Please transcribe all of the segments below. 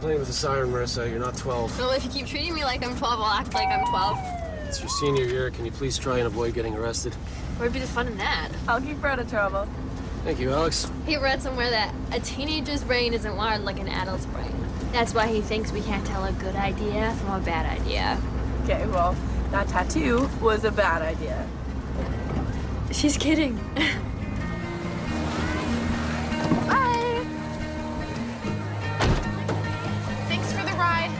playing with the siren, Marissa. You're not 12. Well, if you keep treating me like I'm 12, I'll act like I'm 12. It's your senior year. Can you please try and avoid getting arrested? Where'd be the fun in that? I'll keep her out of trouble. Thank you, Alex. He read somewhere that a teenager's brain isn't wired like an adult's brain. That's why he thinks we can't tell a good idea from a bad idea. Okay, well, that tattoo was a bad idea. She's kidding. Bye. Thanks for the ride.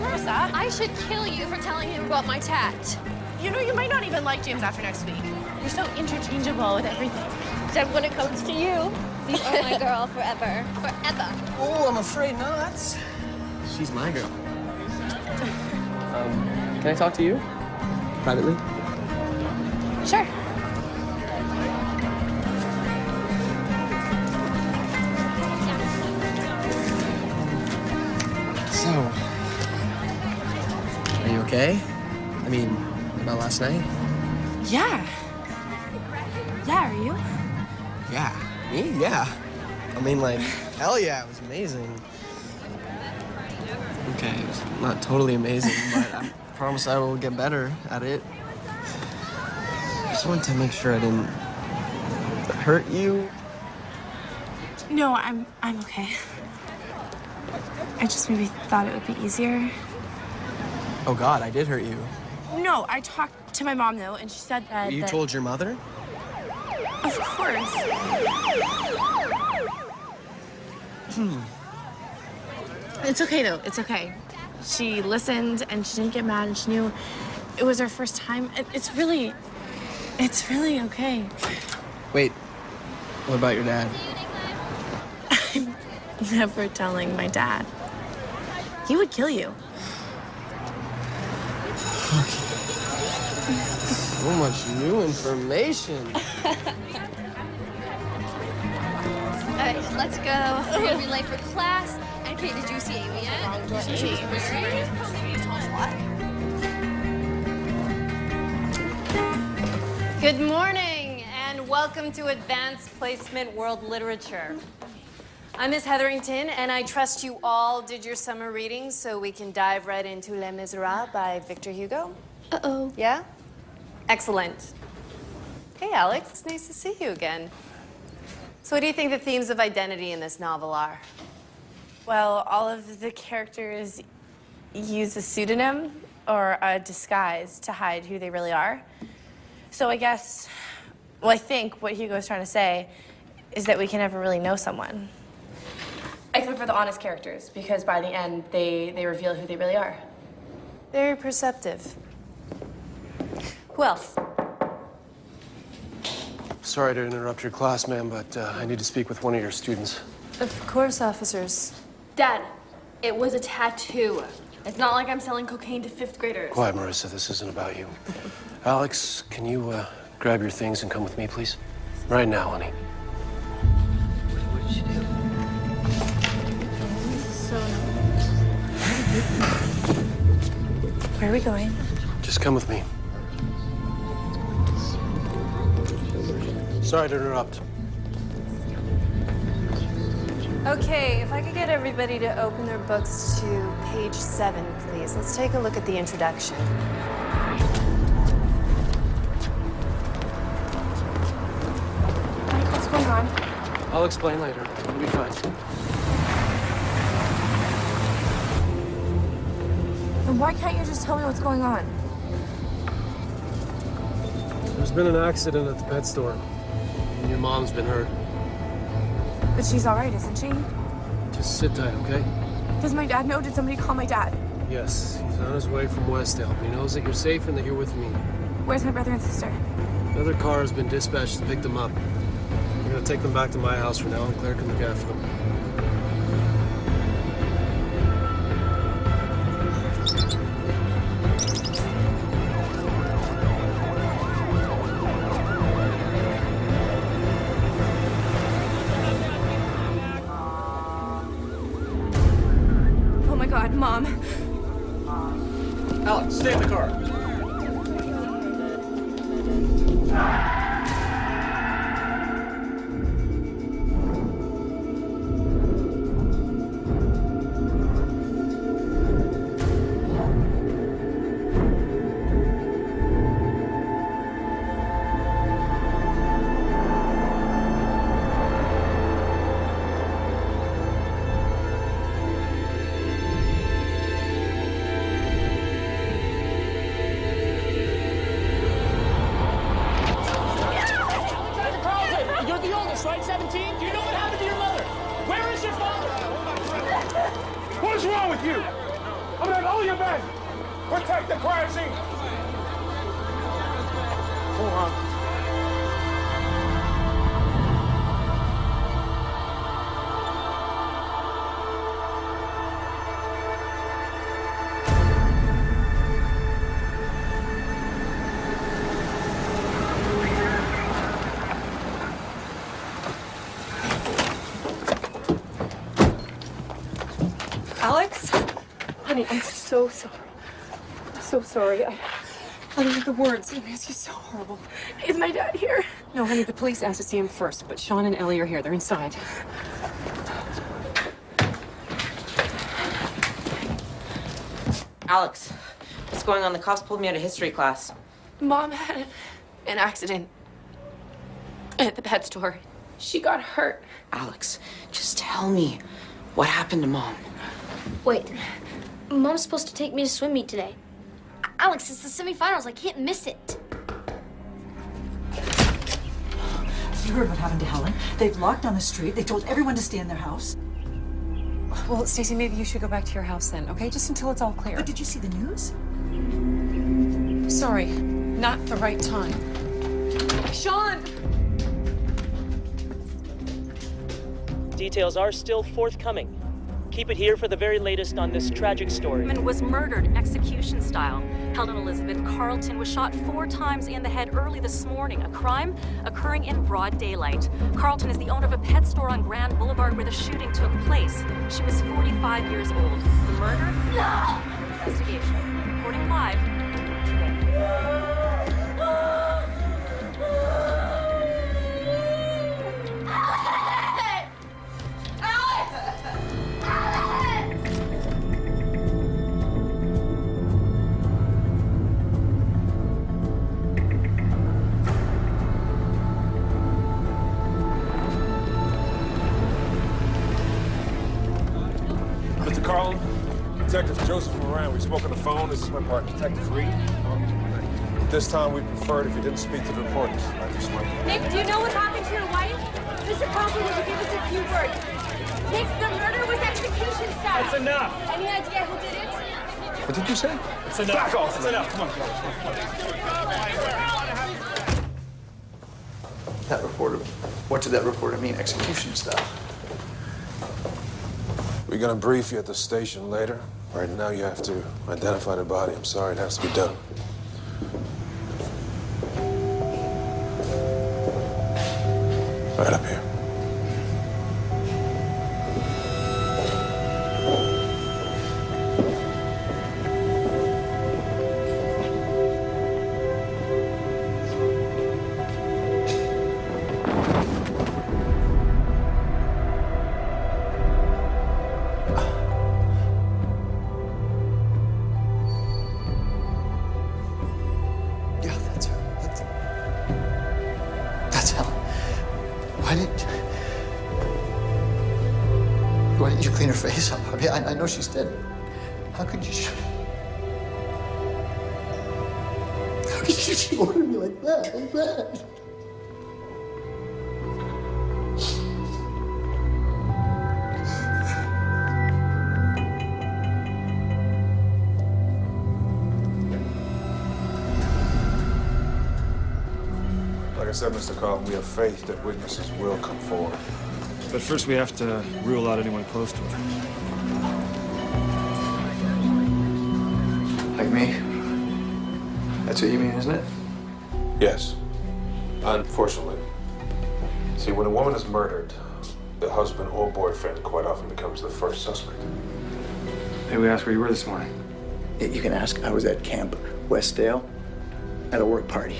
Marissa, I should kill you for telling him about my tat. you know you might not even like James after next week. You're so interchangeable with everything. Except when it comes to you. You are my girl forever. Forever. Oh, I'm afraid not. She's my girl. Can I talk to you? Privately? Sure. So, are you okay? I mean, about last night? Yeah. Yeah, are you? Yeah. Me? Yeah. I mean, like, hell yeah, it was amazing. Okay, it was not totally amazing, but I promise I will get better at it. I just wanted to make sure I didn't hurt you. No, I'm okay. I just maybe thought it would be easier. Oh God, I did hurt you. No, I talked to my mom though, and she said that. You told your mother? Of course. It's okay though. It's okay. She listened and she didn't get mad, and she knew it was her first time. It's really okay. Wait, what about your dad? I'm never telling my dad. He would kill you. So much new information. All right, let's go. We're gonna be late for class. And Kate, did you see Amy yet? Good morning, and welcome to Advanced Placement World Literature. I'm Miss Hetherington, and I trust you all did your summer readings so we can dive right into Les Miserables by Victor Hugo. Uh-oh. Yeah? Excellent. Hey, Alex, it's nice to see you again. So what do you think the themes of identity in this novel are? Well, all of the characters use a pseudonym or a disguise to hide who they really are. So I guess, well, I think what Hugo's trying to say is that we can never really know someone. Except for the honest characters, because by the end, they reveal who they really are. Very perceptive. Who else? Sorry to interrupt your class, ma'am, but I need to speak with one of your students. Of course, officers. Dad, it was a tattoo. It's not like I'm selling cocaine to fifth graders. Quiet, Marissa. This isn't about you. Alex, can you grab your things and come with me, please? Right now, honey. What did she do? Where are we going? Just come with me. Sorry to interrupt. Okay, if I could get everybody to open their books to page 7, please. Let's take a look at the introduction. Mike, what's going on? I'll explain later. It'll be fine. And why can't you just tell me what's going on? There's been an accident at the pet store. And your mom's been hurt. But she's all right, isn't she? Just sit tight, okay? Does my dad know? Did somebody call my dad? Yes, he's on his way from Westdale. He knows that you're safe and that you're with me. Where's my brother and sister? Another car has been dispatched to pick them up. I'm gonna take them back to my house for now, and Claire can look after them. Oh my God, Mom. Alex, stay in the car. men! Protect the crime scene! Hold on. Alex? Honey, I'm so sorry. I'm so sorry. I don't have the words. This is so horrible. Is my dad here? No, honey, the police asked to see him first, but Sean and Ellie are here. They're inside. Alex, what's going on? The cops pulled me out of history class. Mom had an accident at the pet store. She got hurt. Alex, just tell me what happened to Mom. Wait, Mom's supposed to take me to swim meet today. Alex, it's the semifinals. I can't miss it. You heard what happened to Helen. They've locked down the street. They told everyone to stay in their house. Well, Stacey, maybe you should go back to your house then, okay? Just until it's all clear. But did you see the news? Sorry, not the right time. Sean! Details are still forthcoming. Keep it here for the very latest on this tragic story. Was murdered execution style. Helen Elizabeth Carlton was shot 4 times in the head early this morning. A crime occurring in broad daylight. Carlton is the owner of a pet store on Grand Boulevard where the shooting took place. She was 45 years old. The murder? No! Investigation. Reporting live today. Mr. Carlin, Detective Joseph Moran, we spoke on the phone. This is my partner, Detective Reed. This time we preferred if you didn't speak to the reporters. I just went. Nick, do you know what happened to your wife? Mr. Carlson, would you give us a few words? Nick, the murder was execution style. It's enough. Any idea who did it? What did you say? It's enough. Back off. It's enough. Come on. That reporter, what did that reporter mean, execution style? We're gonna brief you at the station later. Right now you have to identify the body. I'm sorry, it has to be done. Right up here. Yeah, that's her. That's Helen. Why didn't you clean her face up? I mean, I know she's dead. How could you? How could she order me like that? Like that? Like I said, Mr. Carlin, we have faith that witnesses will come forward. But first we have to rule out anyone close to her. Like me? That's what you mean, isn't it? Yes. Unfortunately. See, when a woman is murdered, the husband or boyfriend quite often becomes the first suspect. Hey, we asked where you were this morning. You can ask. I was at Camp Westdale at a work party.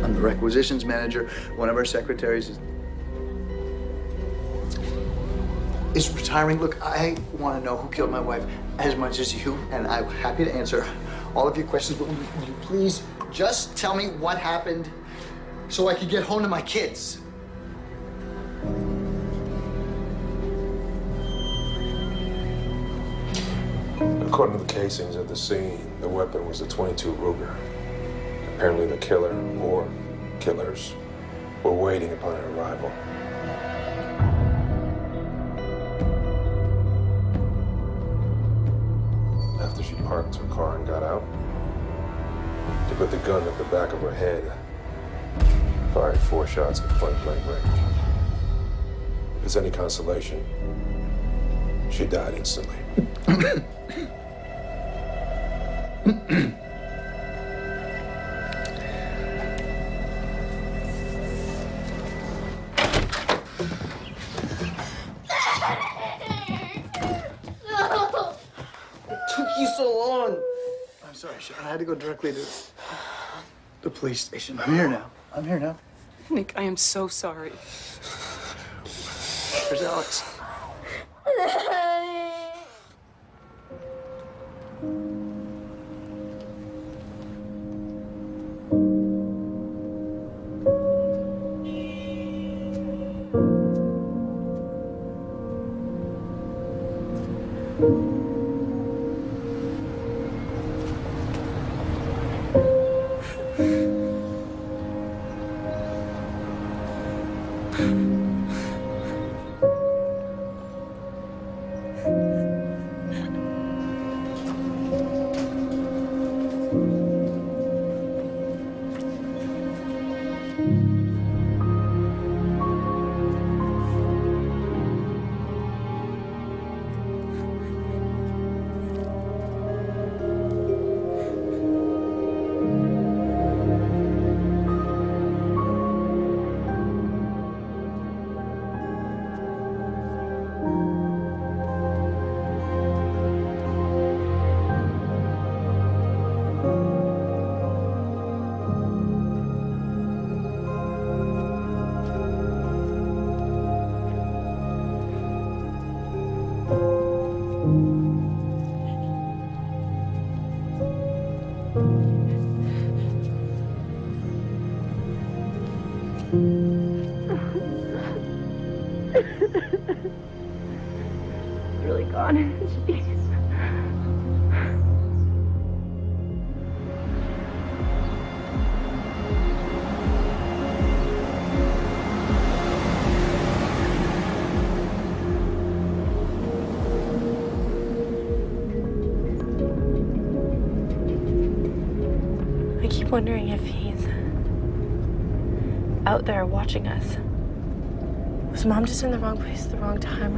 I'm the requisitions manager. One of our secretaries is retiring. Look, I want to know who killed my wife as much as you, and I'm happy to answer all of your questions, but will you please just tell me what happened so I can get home to my kids? According to the casings at the scene, the weapon was a .22 Ruger. Apparently the killer or killers were waiting upon her arrival. parked her car and got out. He put the gun at the back of her head, fired 4 shots at point-blank range. If it's any consolation, she died instantly. Took you so long. I'm sorry, Sean. I had to go directly to the police station. I'm here now. Nick, I am so sorry. Where's Alex? Really gone. Jeez. I keep wondering if he's out there watching us. Was Mom just in the wrong place at the wrong time,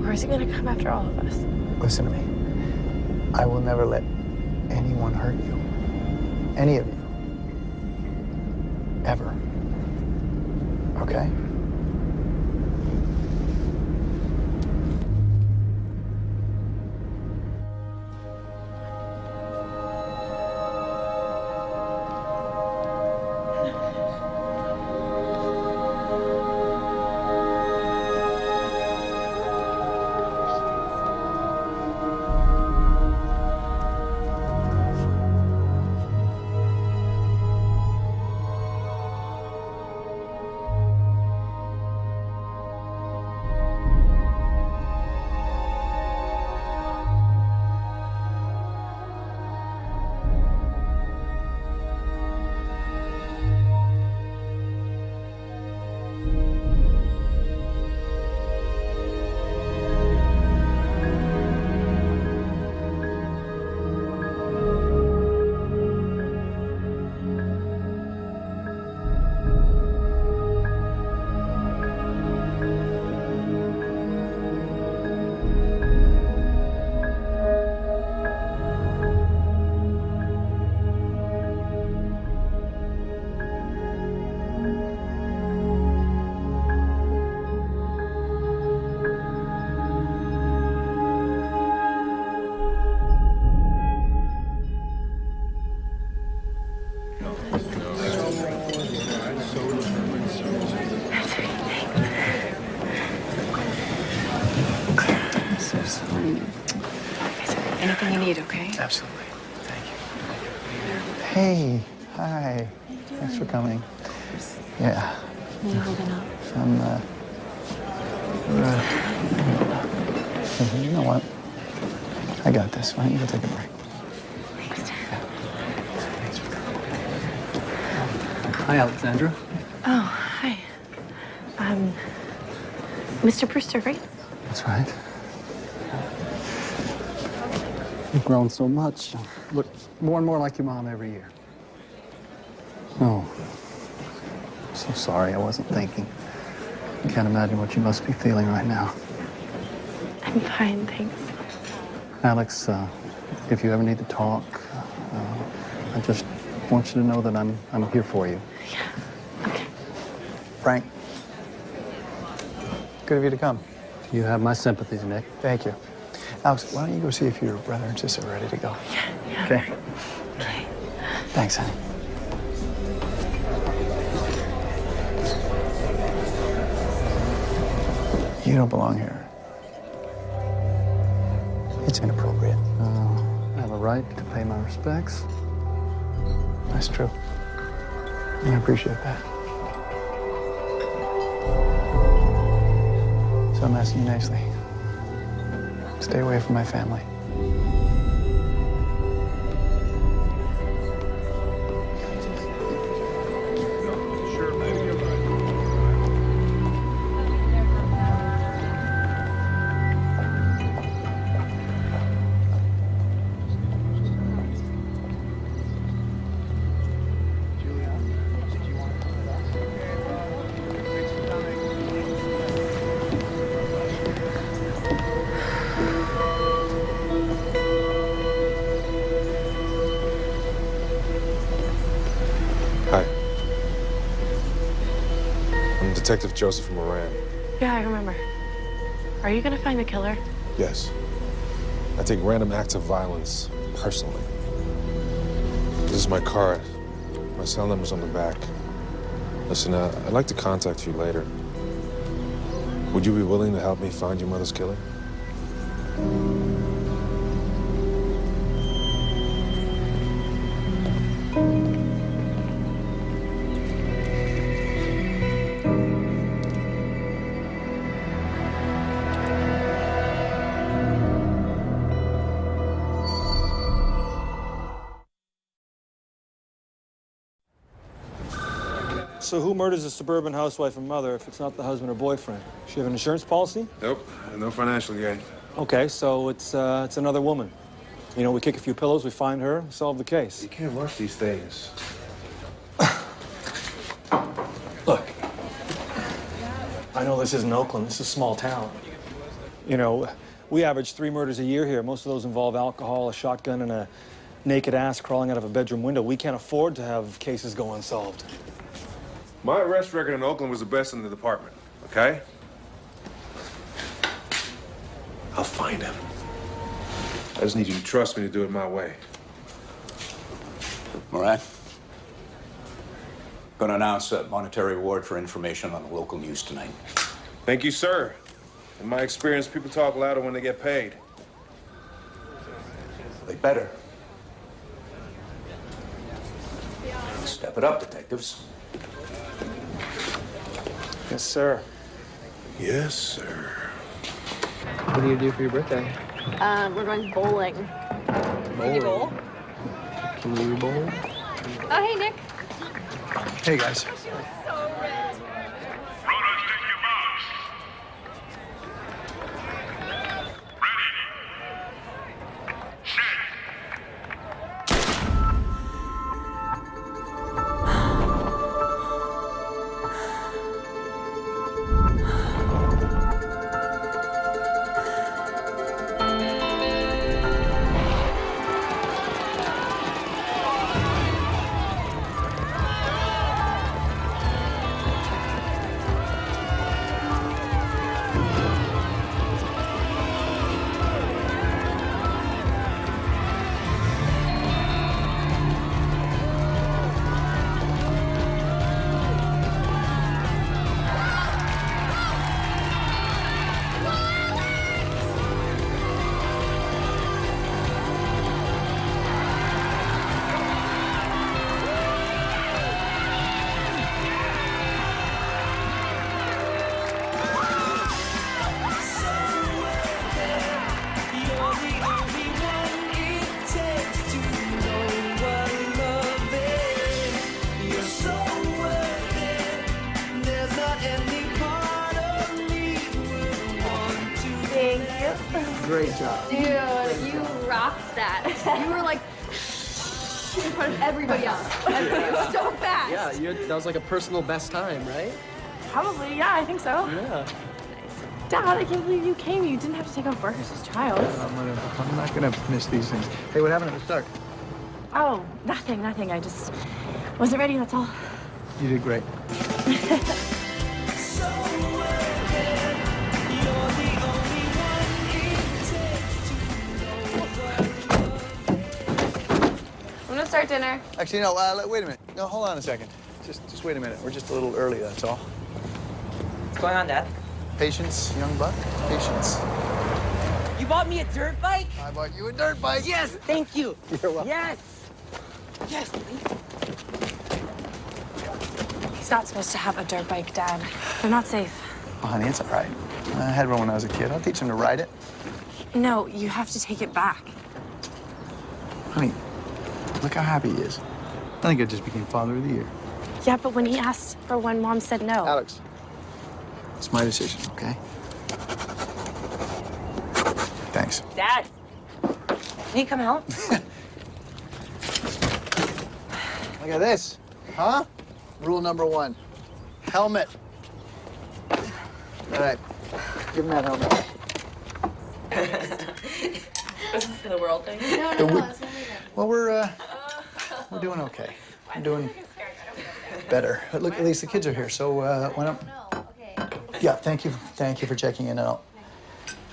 or is he gonna come after all of us? Listen to me. I will never let anyone hurt you. Any of you. Ever. Okay? Anything you need, okay? Absolutely. Thank you. Hey, hi. Thanks for coming. Yeah. Are you holding up? You know what? I got this. Why don't you go take a break? Hi, Alexandra. Oh, hi. Mr. Brewster, right? That's right. You've grown so much. Look more and more like your mom every year. Oh, so sorry. I wasn't thinking. I can't imagine what you must be feeling right now. I'm fine, thanks. Alex, if you ever need to talk, I just want you to know that I'm here for you. Yeah, okay. Frank, good of you to come. You have my sympathies, Nick. Thank you. Alex, why don't you go see if your brother and sister are ready to go? Yeah. Okay. Okay. Thanks, honey. You don't belong here. It's inappropriate. I have a right to pay my respects. That's true. And I appreciate that. So I'm asking you nicely. Stay away from my family. Hi. I'm Detective Joseph Moran. Yeah, I remember. Are you gonna find the killer? Yes. I take random acts of violence personally. This is my card. My cell number's on the back. Listen, I'd like to contact you later. Would you be willing to help me find your mother's killer? So who murders a suburban housewife and mother if it's not the husband or boyfriend? She have an insurance policy? Nope, no financial gain. Okay, so it's another woman. You know, we kick a few pillows, we find her, solve the case. You can't rush these things. Look, I know this isn't Oakland, this is a small town. You know, we average 3 murders a year here. Most of those involve alcohol, a shotgun, and a naked ass crawling out of a bedroom window. We can't afford to have cases go unsolved. My arrest record in Oakland was the best in the department, okay? I'll find him. I just need you to trust me to do it my way. Moran, going to announce a monetary reward for information on the local news tonight. Thank you, sir. In my experience, people talk louder when they get paid. They better. Step it up, detectives. Yes, sir. Yes, sir. What do you do for your birthday? We're going bowling. Can you bowl? Can you bowl? Oh, hey, Nick. Hey, guys. it. Great job. Dude, you rocked that. You were like in front of everybody else. Everybody was so fast. Yeah, that was like a personal best time, right? Probably, yeah, I think so. Yeah. Dad, I can't believe you came. You didn't have to take off Burgess' trials. I'm not gonna miss these things. Hey, what happened at the start? Oh, nothing. I just wasn't ready, that's all. You did great. I'm gonna start dinner. Actually, no, wait a minute. No, hold on a second. Just wait a minute. We're just a little early, that's all. What's going on, Dad? Patience, young buck. Patience. You bought me a dirt bike? I bought you a dirt bike. Yes, thank you. You're welcome. Yes. Yes. He's not supposed to have a dirt bike, Dad. They're not safe. Oh, honey, it's all right. I had one when I was a kid. I'll teach him to ride it. No, you have to take it back. Honey, look how happy he is. I think I just became Father of the Year. Yeah, but when he asked for one, Mom said no. Alex, it's my decision, okay? Thanks. Dad, can you come help? Look at this. Huh? Rule number 1. Helmet. All right. Give him that helmet. This is the world thing. No. Well, we're doing okay. We're doing better. But look, at least the kids are here, so why don't... Yeah, thank you for checking in. I'll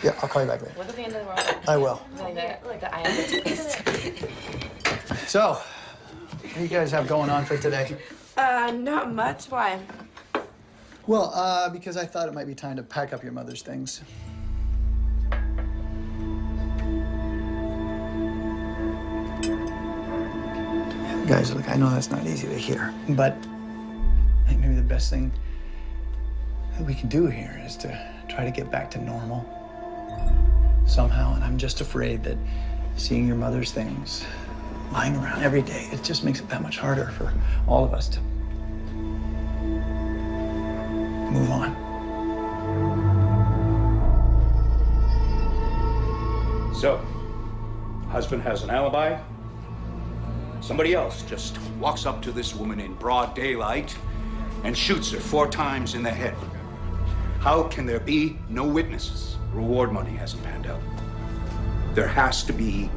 call you back later. Look at the end of the world. I will. Like the eye of the beast. So, what do you guys have going on for today? Not much. Why? Well, because I thought it might be time to pack up your mother's things. Guys, look, I know that's not easy to hear, but I think maybe the best thing that we can do here is to try to get back to normal somehow. And I'm just afraid that seeing your mother's things lying around every day, it just makes it that much harder for all of us to move on. So, husband has an alibi. Somebody else just walks up to this woman in broad daylight and shoots her 4 times in the head. How can there be no witnesses? Reward money hasn't panned out. There has to be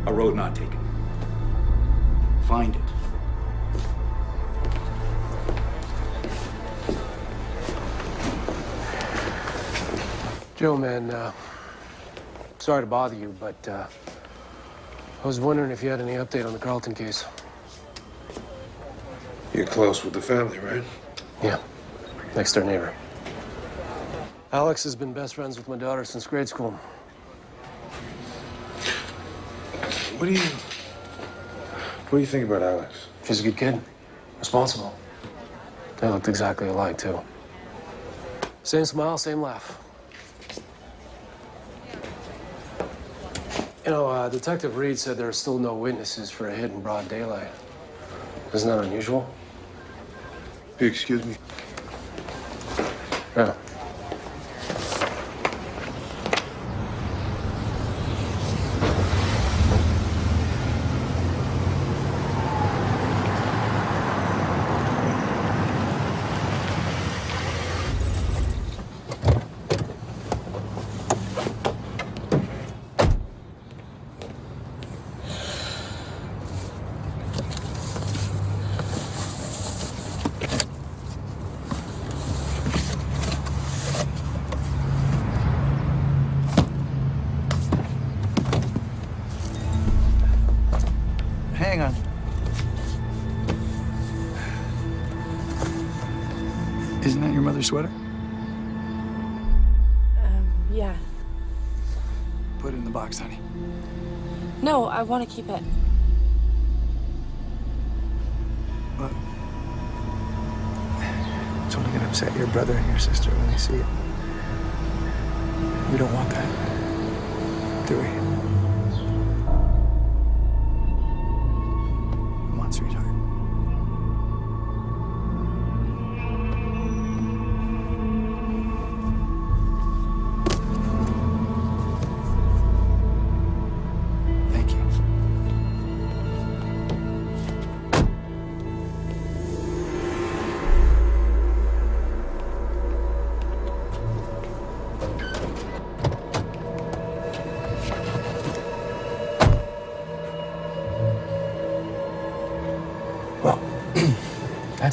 a road not taken. Find it. Joe, man, sorry to bother you, but I was wondering if you had any update on the Carlton case. You're close with the family, right? Yeah, next door neighbor. Alex has been best friends with my daughter since grade school. What do you think about Alex? She's a good kid, responsible. They looked exactly alike, too. Same smile, same laugh. You know, Detective Reed said there are still no witnesses for a hit in broad daylight. Isn't that unusual? Excuse me? Yeah. Hang on. Isn't that your mother's sweater? Yeah. Put it in the box, honey. No, I want to keep it. Look. It's only gonna upset your brother and your sister when they see it. We don't want that, do we? Come on, sweetheart.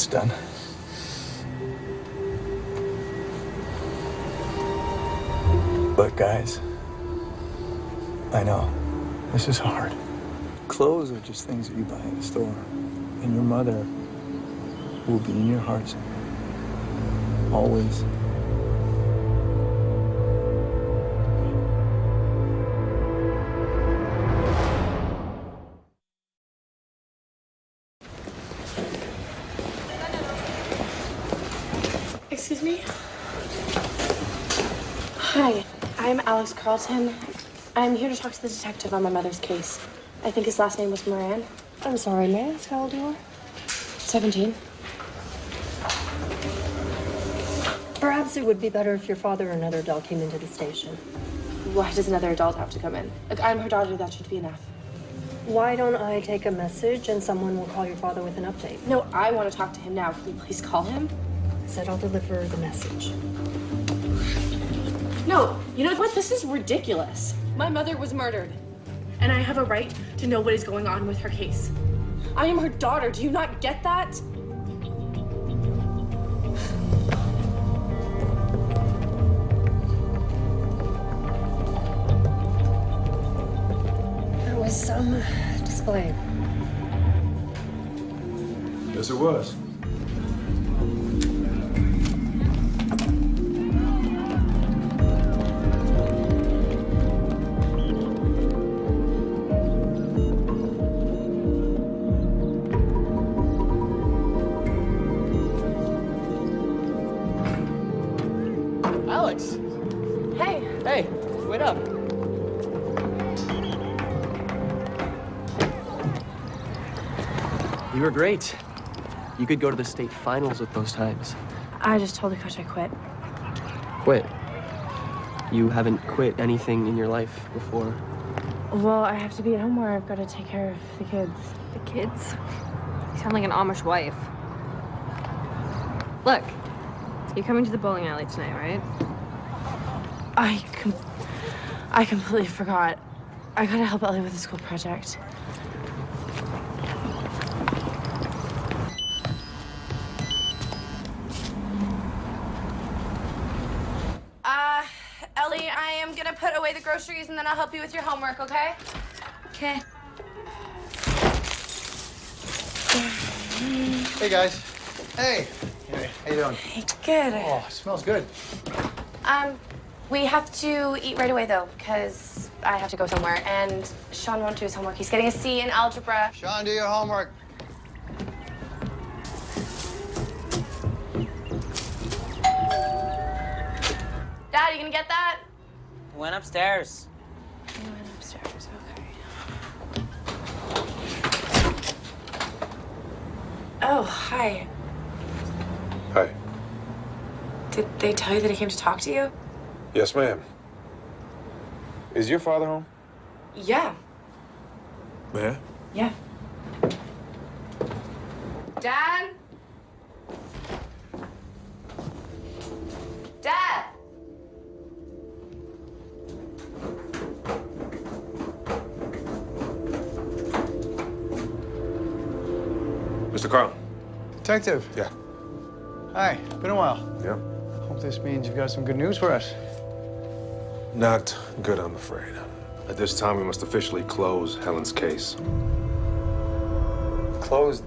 It's done. But guys, I know, this is hard. Clothes are just things that you buy in the store. And your mother will be in your hearts. Always. Excuse me? Hi, I'm Alex Carlton. I'm here to talk to the detective on my mother's case. I think his last name was Moran. I'm sorry, may I ask how old you are? 17. Perhaps it would be better if your father or another adult came into the station. Why does another adult have to come in? Like, I'm her daughter, that should be enough. Why don't I take a message and someone will call your father with an update? No, I want to talk to him now. Can you please call him? I said I'll deliver the message. No, you know what? This is ridiculous. My mother was murdered, and I have a right to know what is going on with her case. I am her daughter. Do you not get that? There was some display. Yes, it was. Alex! Hey. Hey, wait up. You were great. You could go to the state finals with those times. I just told the coach I quit. Quit. You haven't quit anything in your life before. Well, I have to be at home where I've got to take care of the kids. The kids? You sound like an Amish wife. Look, you're coming to the bowling alley tonight, right? I completely forgot. I gotta help Ellie with the school project. Ellie, I am gonna put away the groceries and then I'll help you with your homework, okay? Okay. Hey, guys. Hey. Hey, how you doing? Hey, good. Oh, it smells good. We have to eat right away, though, because I have to go somewhere, and Sean won't do his homework. He's getting a C in algebra. Sean, do your homework. Dad, you gonna get that? Went upstairs. He went upstairs, okay. Oh, hi. Hi. Did they tell you that I came to talk to you? Yes, ma'am. Is your father home? Yeah. Yeah? Yeah. Dad? Dad? Mr. Carl. Detective. Yeah. Hi, been a while. Yeah. Hope this means you've got some good news for us. Not good, I'm afraid. At this time, we must officially close Helen's case. Closed.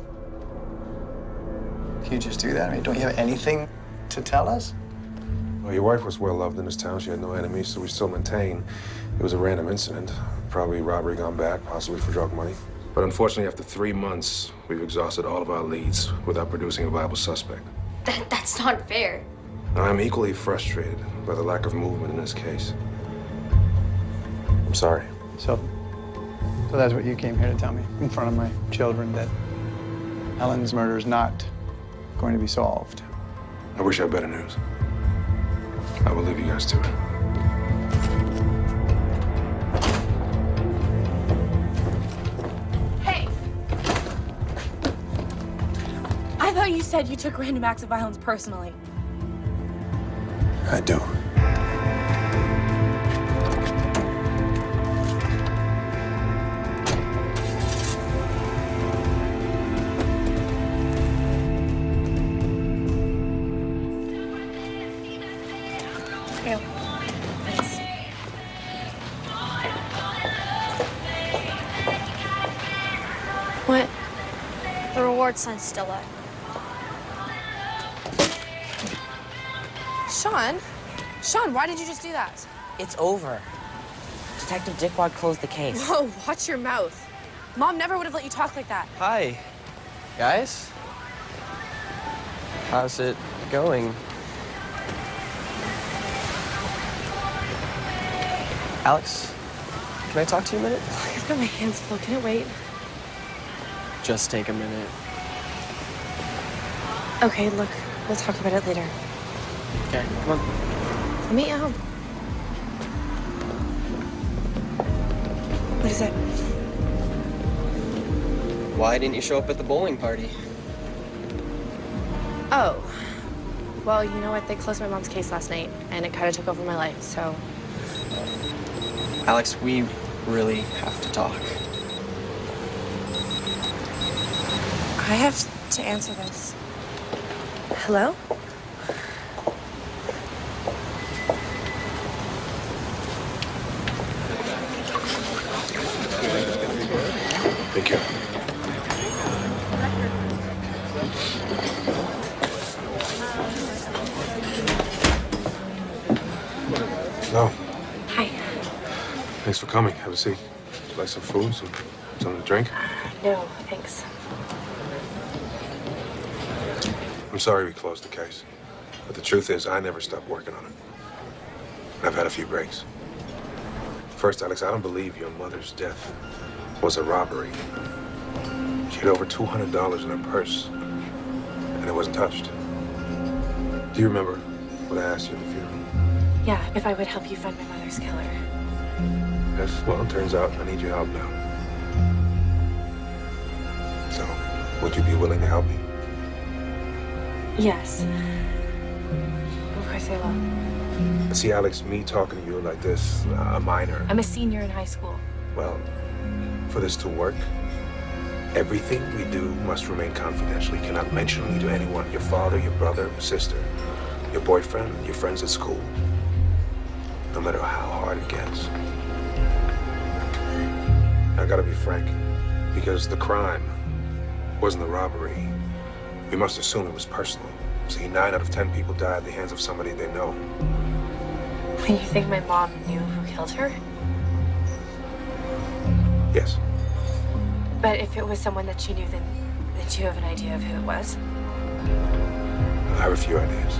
Can you just do that? I mean, don't you have anything to tell us? Well, your wife was well loved in this town. She had no enemies, so we still maintain it was a random incident. Probably robbery gone bad, possibly for drug money. But unfortunately, after 3 months, we've exhausted all of our leads without producing a viable suspect. That's not fair. I'm equally frustrated by the lack of movement in this case. I'm sorry. So that's what you came here to tell me in front of my children, that Helen's murder is not going to be solved. I wish I had better news. I will leave you guys to it. Hey! I thought you said you took random acts of violence personally. I do. Sports Science Stella. Sean, why did you just do that? It's over. Detective Dickwad closed the case. Whoa, watch your mouth. Mom never would have let you talk like that. Hi, guys. How's it going? Alex, can I talk to you a minute? I've got my hands full. Can it wait? Just take a minute. Okay, look, we'll talk about it later. Okay, come on. I'll meet you home. What is it? Why didn't you show up at the bowling party? Oh. Well, you know what? They closed my mom's case last night, and it kind of took over my life, so... Alex, we really have to talk. I have to answer this. Hello? Thank you. No. Hi. Thanks for coming. Have a seat. Would you like some food, something to drink? No, thanks. I'm sorry we closed the case. But the truth is, I never stopped working on it. And I've had a few breaks. First, Alex, I don't believe your mother's death was a robbery. She had over $200 in her purse, and it wasn't touched. Do you remember what I asked you at the funeral? Yeah, if I would help you find my mother's killer. Yes, well, it turns out I need your help now. So, would you be willing to help me? Yes. Of course I will. See, Alex, me talking to you like this, a minor. I'm a senior in high school. Well, for this to work, everything we do must remain confidential. You cannot mention me to anyone. Your father, your brother, your sister, your boyfriend, your friends at school. No matter how hard it gets. I gotta be frank, because the crime wasn't a robbery. We must assume it was personal. See, 9 out of 10 people die at the hands of somebody they know. You think my mom knew who killed her? Yes. But if it was someone that she knew, then you have an idea of who it was? I have a few ideas.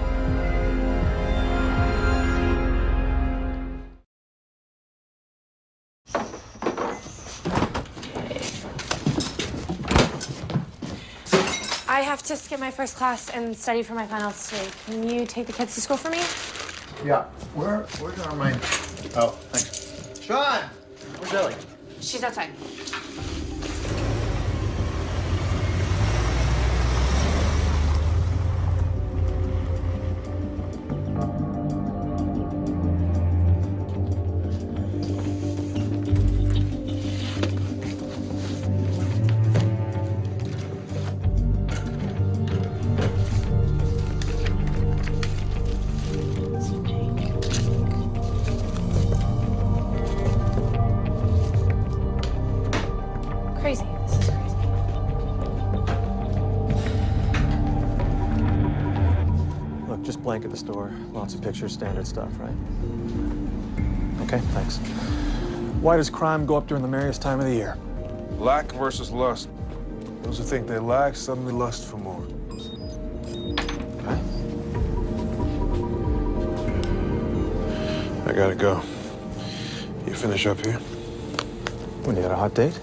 I have to skip my first class and study for my finals today. Can you take the kids to school for me? Yeah. Where's our mind? Oh, thanks. Sean! Where's Ellie? She's outside. Crazy. This is crazy. Look, just blank at the store. Lots of pictures, standard stuff, right? Okay, thanks. Why does crime go up during the merriest time of the year? Lack versus lust. Those who think they lack suddenly lust for more. Okay. I gotta go. You finish up here? When you had a hot date?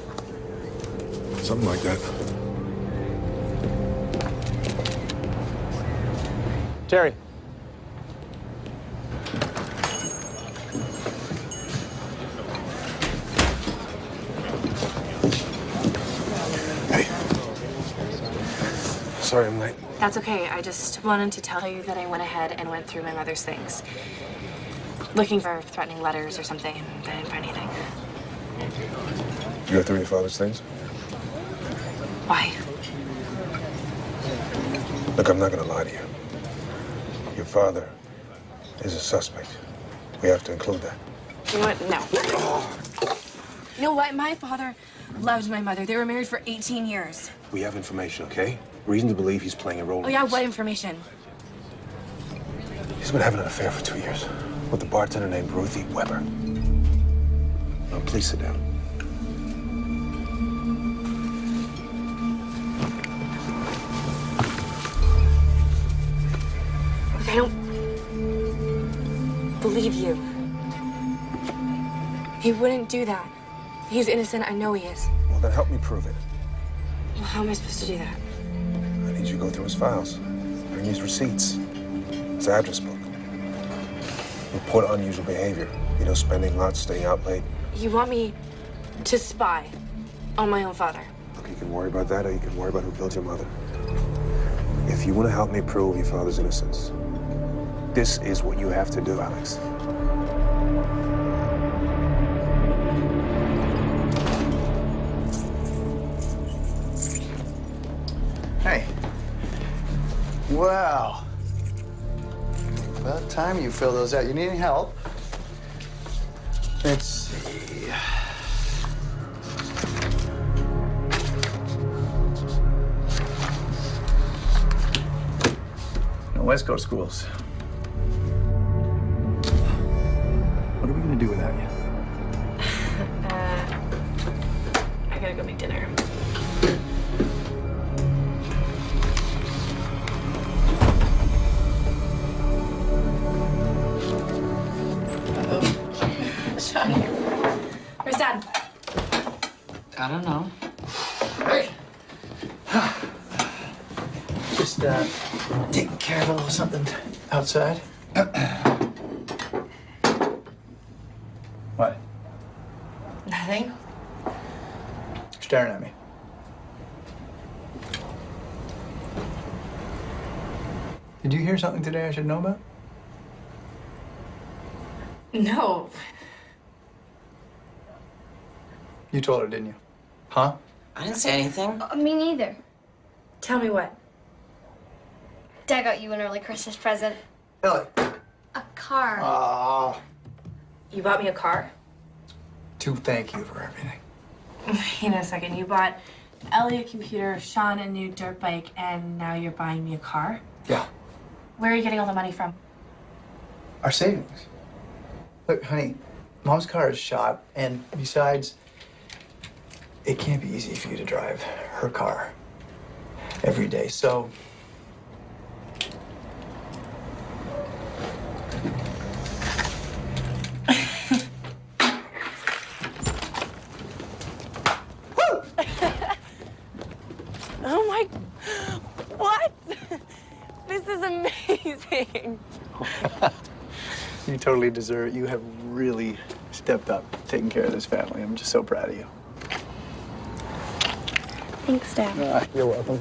Something like that. Terry. Hey. Sorry I'm late. That's okay. I just wanted to tell you that I went ahead and went through my mother's things. Looking for threatening letters or something, and I didn't find anything. You go through your father's things? Why? Look, I'm not gonna lie to you. Your father is a suspect. We have to include that. You know what? No. You know what? My father loved my mother. They were married for 18 years. We have information, okay? Reason to believe he's playing a role Oh, in yeah, this. what information? He's been having an affair for 2 years with a bartender named Ruthie Weber. Now, please sit down. Look, I don't believe you. He wouldn't do that. He's innocent. I know he is. Well, then help me prove it. Well, how am I supposed to do that? I need you to go through his files. Bring his receipts. His address book. Report unusual behavior. You know, spending lots, staying out late. You want me to spy on my own father? Look, you can worry about that, or you can worry about who killed your mother. If you want to help me prove your father's innocence, this is what you have to do, Alex. Hey. Wow. About time you fill those out. You need any help? Let's see. No West Coast schools. What are we gonna do without you? I gotta go make dinner. Sean, where's Dad? I don't know. Hey! Just, taking care of a little something outside. What? Nothing. You're staring at me. Did you hear something today I should know about? No. You told her, didn't you? Huh? I didn't say anything. Me neither. Tell me what? Dad got you an early Christmas present. Ellie. A car. Ah. You bought me a car? To thank you for everything. Wait a second. You bought Ellie a computer, Sean a new dirt bike, and now you're buying me a car? Yeah. Where are you getting all the money from? Our savings. Look, honey, Mom's car is shot, and besides, it can't be easy for you to drive her car every day, so... Oh my... What? This is amazing. You totally deserve it. You have really stepped up taking care of this family. I'm just so proud of you. Thanks, Dad. You're welcome.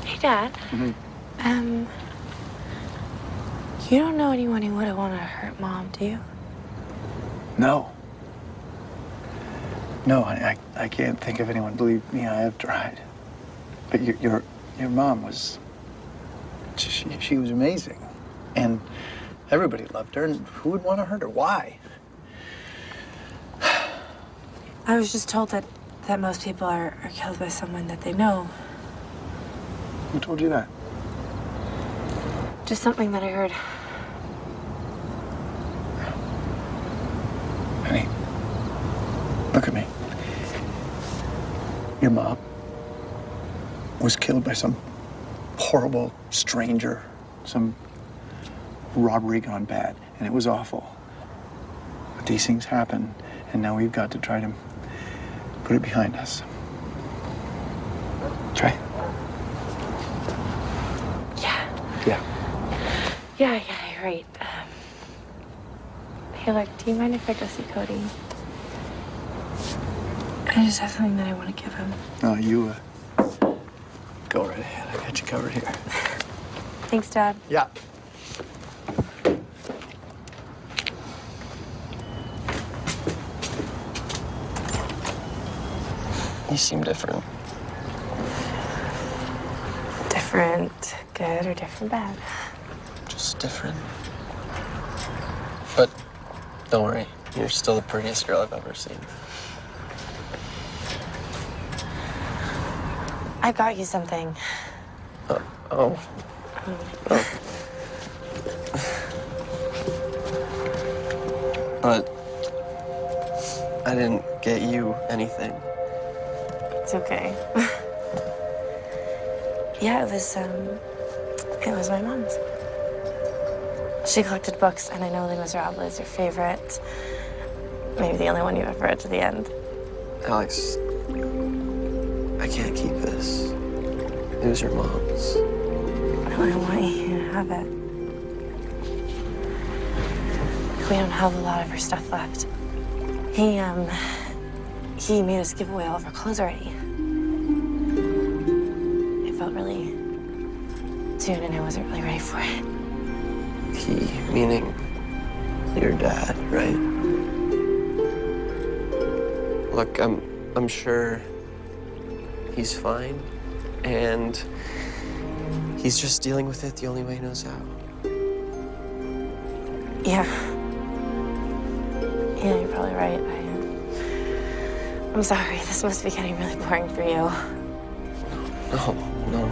Hey, Dad. You don't know anyone who would have wanted to hurt Mom, do you? No. No, honey, I can't think of anyone. Believe me, I have tried. But your mom was... She was amazing. And everybody loved her, and who would want to hurt her? Why? I was just told that most people are killed by someone that they know. Who told you that? Just something that I heard. Honey, look at me. Your mom was killed by some horrible stranger, some robbery gone bad, and it was awful. But these things happen, and now we've got to try to put it behind us. Try. Yeah, you're right. Hey, look, do you mind if I go see Cody? I just have something that I want to give him. No, you go right ahead. I got you covered here. Thanks, Dad. Yeah. You seem different. Different. Different good or different bad? Just different. But don't worry, you're still the prettiest girl I've ever seen. I got you something. Oh. But I didn't get you anything. It's okay. Yeah, it was my mom's. She collected books, and I know Les Miserables is your favorite. Maybe the only one you've ever read to the end. Alex, I can't keep this. It was your mom's. No, I want you to have it. We don't have a lot of her stuff left. He made us give away all of our clothes already. It felt really soon, and I wasn't really ready for it. He, meaning your dad, right? Look, I'm sure he's fine, and he's just dealing with it the only way he knows how. Yeah. Yeah, you're probably right. I'm sorry. This must be getting really boring for you. No.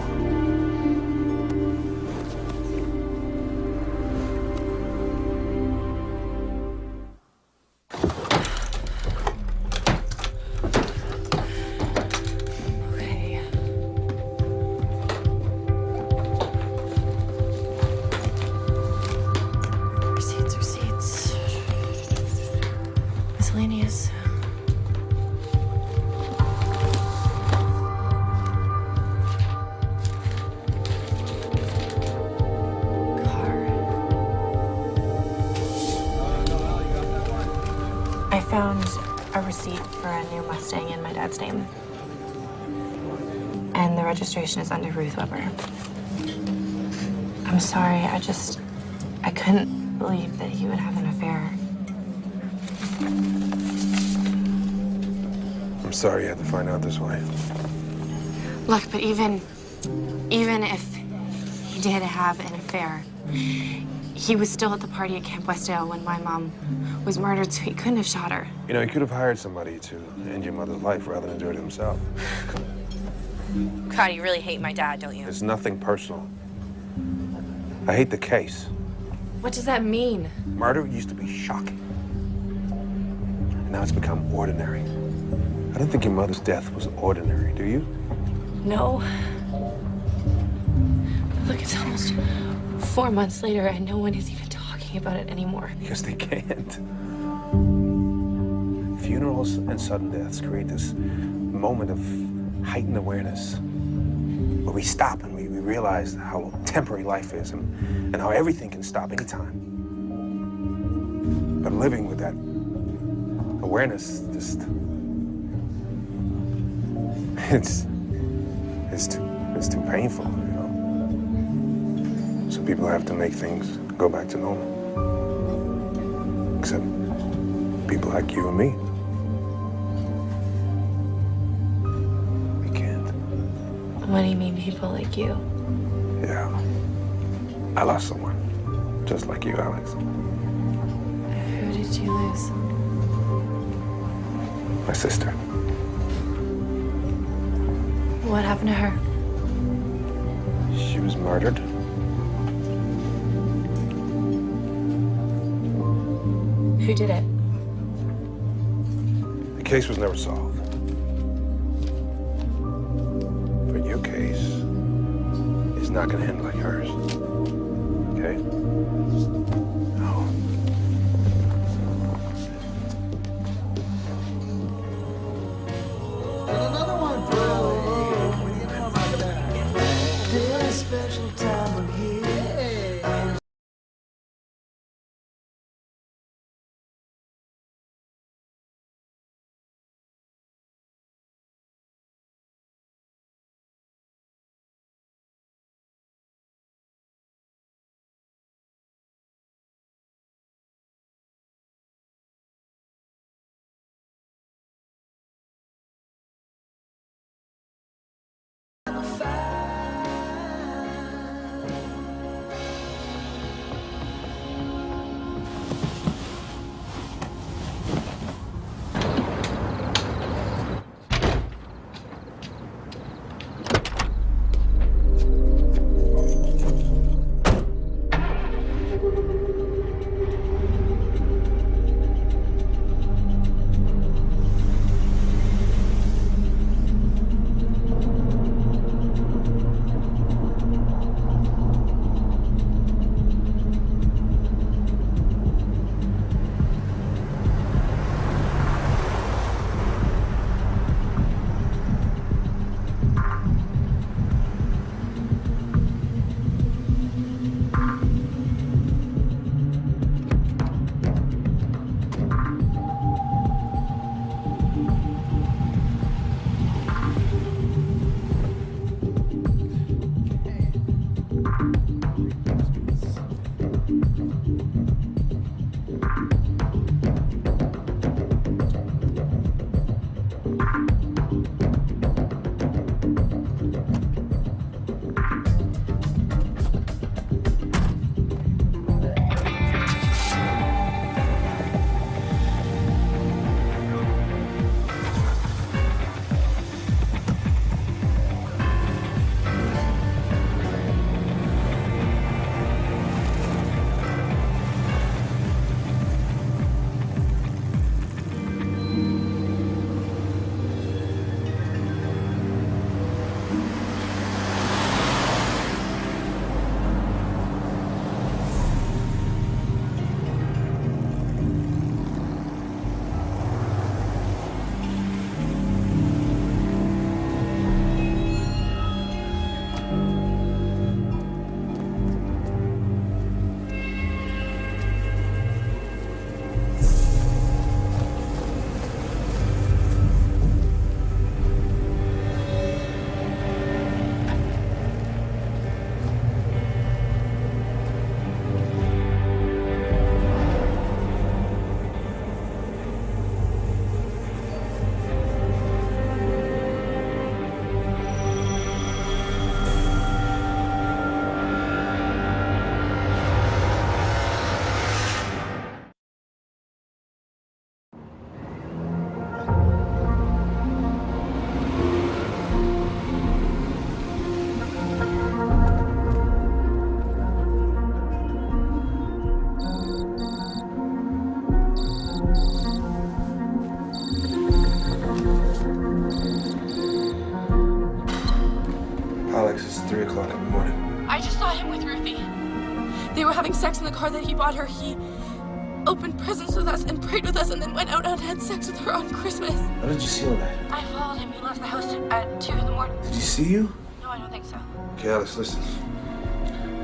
Okay. Receipts. Miscellaneous. I found a receipt for a new Mustang in my dad's name. And the registration is under Ruth Weber. I'm sorry, I couldn't believe that he would have an affair. I'm sorry you had to find out this way. Look, but even if he did have an affair, he was still at the party at Camp Westdale when my mom was murdered, so he couldn't have shot her. You know, he could have hired somebody to end your mother's life rather than do it himself. God, you really hate my dad, don't you? It's nothing personal. I hate the case. What does that mean? Murder used to be shocking. And now it's become ordinary. I don't think your mother's death was ordinary, do you? No. Look, it's almost 4 months later and no one is even talking about it anymore. Because they can't. Funerals and sudden deaths create this moment of heightened awareness where we stop and we realize how temporary life is and how everything can stop anytime. But living with that awareness just it's too painful, you know. So people have to make things go back to normal. Except people like you and me. We can't. What do you mean, people like you? Yeah. I lost someone. Just like you, Alex. Who did you lose? My sister. What happened to her? She was murdered. Who did it? The case was never solved. But your case is not gonna end like hers. Okay? No. Another one for this special time of year. Good morning. I just saw him with Ruthie. They were having sex in the car that he bought her. He opened presents with us and prayed with us and then went out and had sex with her on Christmas. How did you seal that? I followed him. He left the house at 2 in the morning. Did he see you? No, I don't think so. Okay, Alex, listen.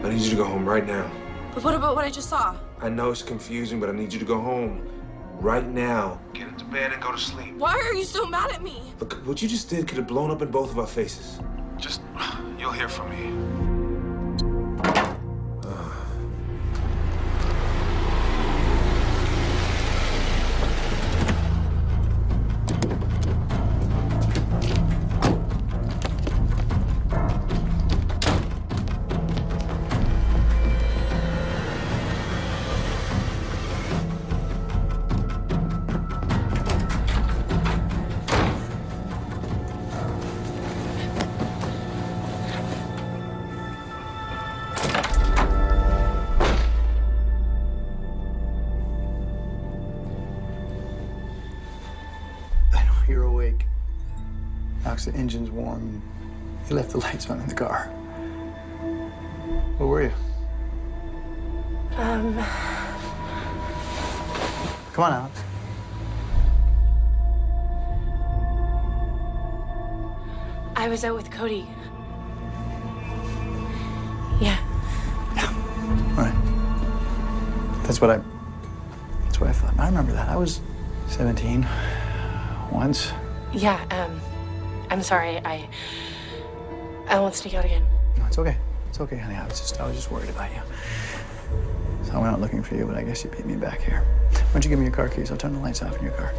I need you to go home right now. But what about what I just saw? I know it's confusing, but I need you to go home right now. Get into bed and go to sleep. Why are you so mad at me? Look, what you just did could have blown up in both of our faces. Just, you'll hear from me. You're awake. Alex, the engine's warm. You left the lights on in the car. Where were you? Come on, Alex. I was out with Cody. Yeah. All right. That's what I thought. I remember that. I was 17 once. Yeah, I'm sorry. I won't sneak out again. No, it's okay. It's okay, honey. I was just worried about you. So I went out looking for you, but I guess you beat me back here. Why don't you give me your car keys? I'll turn the lights off in your car.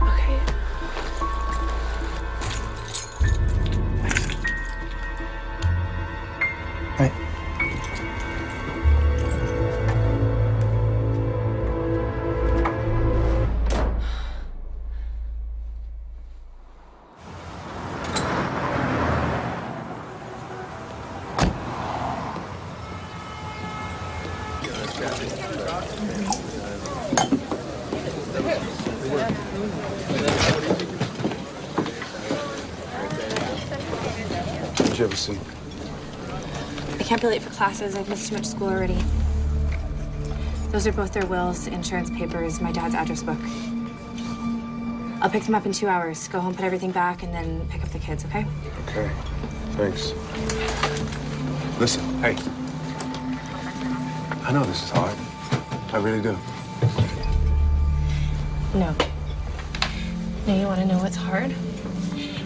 Okay. Right. Did you ever see? I can't be late for classes. I've missed too much school already. Those are both their wills, insurance papers, my dad's address book. I'll pick them up in 2 hours. Go home, put everything back, and then pick up the kids, okay? Okay, thanks. Listen, hey. I know this is hard. I really do. No. No, you want to know what's hard?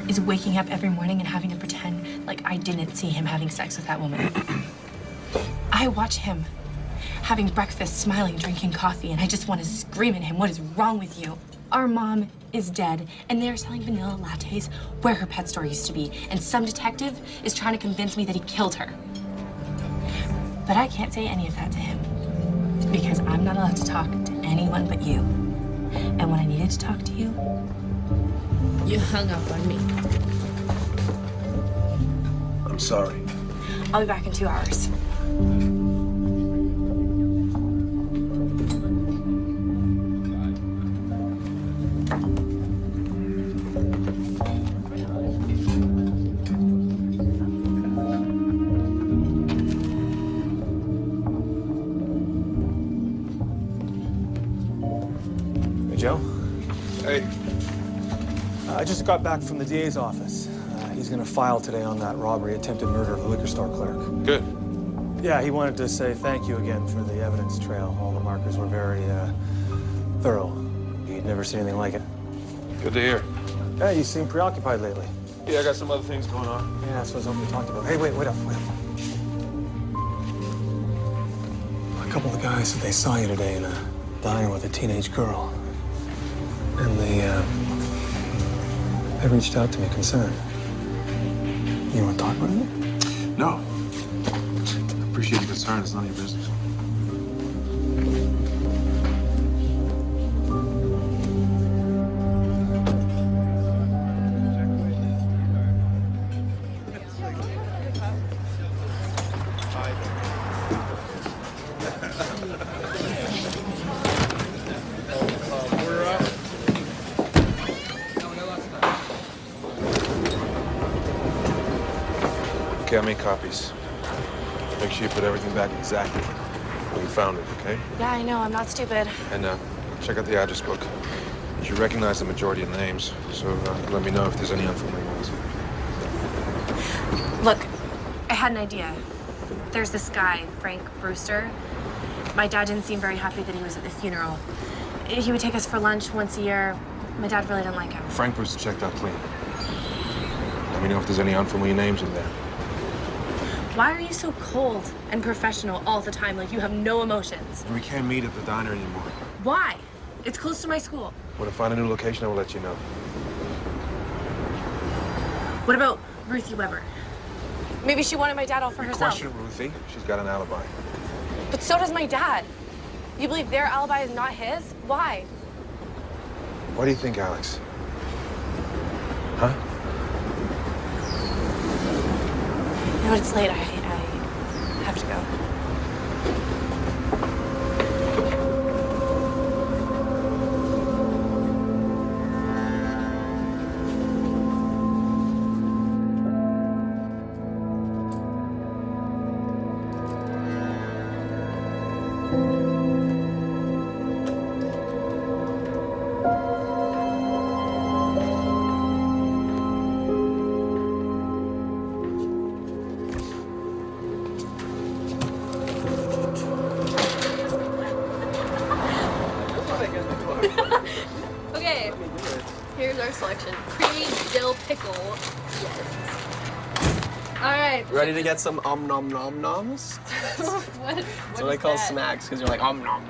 Is waking up every morning and having to pretend like I didn't see him having sex with that woman. I watch him having breakfast, smiling, drinking coffee, and I just want to scream at him, what is wrong with you? Our mom is dead, and they're selling vanilla lattes where her pet store used to be, and some detective is trying to convince me that he killed her. But I can't say any of that to him, because I'm not allowed to talk to anyone but you. And when I needed to talk to you, you hung up on me. I'm sorry. I'll be back in 2 hours. Hey, Joe? Hey. I just got back from the DA's office. He's gonna file today on that robbery, attempted murder of the liquor store clerk. Good. Yeah, he wanted to say thank you again for the evidence trail. All the markers were very thorough. He'd never seen anything like it. Good to hear. Yeah, you seem preoccupied lately. Yeah, I got some other things going on. Yeah, that's what I was hoping we talked about. Hey, wait up. A couple of guys said they saw you today in a diner with a teenage girl. And they reached out to me concerned. You want to talk about it? No. I appreciate your concern. It's none of your business. Okay, I made copies. Make sure you put everything back exactly where you found it, okay? Yeah, I know. I'm not stupid. And check out the address book. You should recognize the majority of names, so let me know if there's any unfamiliar ones. Look, I had an idea. There's this guy, Frank Brewster. My dad didn't seem very happy that he was at the funeral. He would take us for lunch once a year. My dad really didn't like him. Frank was checked out clean. Let me know if there's any unfamiliar names in there. Why are you so cold and professional all the time, like you have no emotions? We can't meet at the diner anymore. Why? It's close to my school. When I find a new location, I will let you know. What about Ruthie Weber? Maybe she wanted my dad all for herself. Question Ruthie. She's got an alibi. But so does my dad. You believe their alibi is not his? Why? What do you think, Alex? Huh? You know, it's late. I have to go. Okay, here's our selection. Creamy dill pickle. Yes. All right. Ready to get some nom nom noms? That's what I call snacks, because you're like nom nom.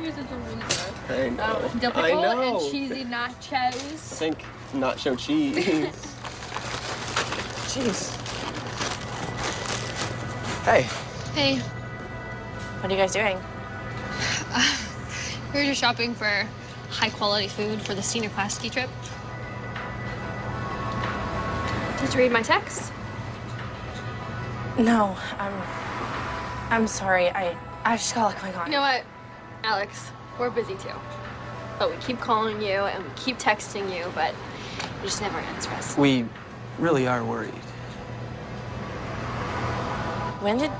You're such a loser. I know. Dill I pickle know. and cheesy nachos. Think nacho cheese. Jeez. Hey. Hey, What are you guys doing? we're just shopping for high quality food for the senior class ski trip. Did you read my text? No, I'm sorry. I just got a lot going on. You know what, Alex? We're busy too. But we keep calling you and we keep texting you, but you just never answer us. We really are worried. When did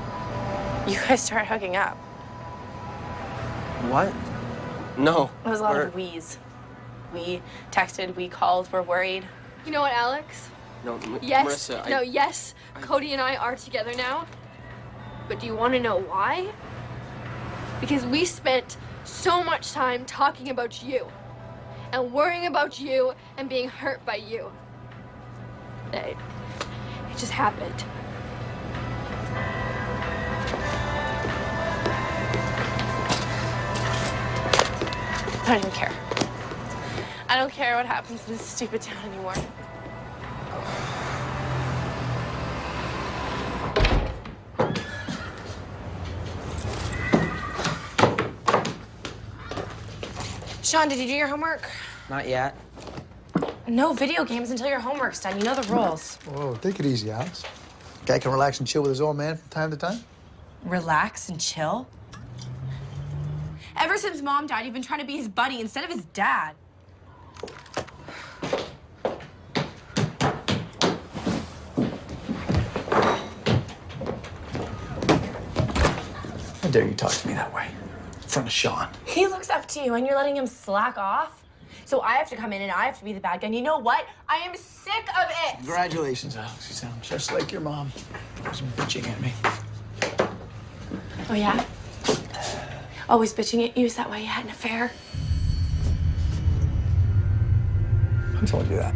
you guys start hooking up? What? No. It was a lot of we's. We texted, we called, we're worried. You know what, Alex? No, Yes. Marissa, No, yes. Cody and I are together now. But do you want to know why? Because we spent so much time talking about you and worrying about you and being hurt by you. It just happened. I don't even care. I don't care what happens in this stupid town anymore. Sean, did you do your homework? Not yet. No video games until your homework's done. You know the rules. Whoa, take it easy, Alex. Guy can relax and chill with his old man from time to time. Relax and chill? Ever since Mom died, you've been trying to be his buddy instead of his dad. How dare you talk to me that way? In front of Sean. He looks up to you and you're letting him slack off. So I have to come in and I have to be the bad guy. And you know what? I am sick of it. Congratulations, Alex. You sound just like your mom. She's bitching at me. Oh, yeah? Always bitching at you? Is that why you had an affair? Who told you that?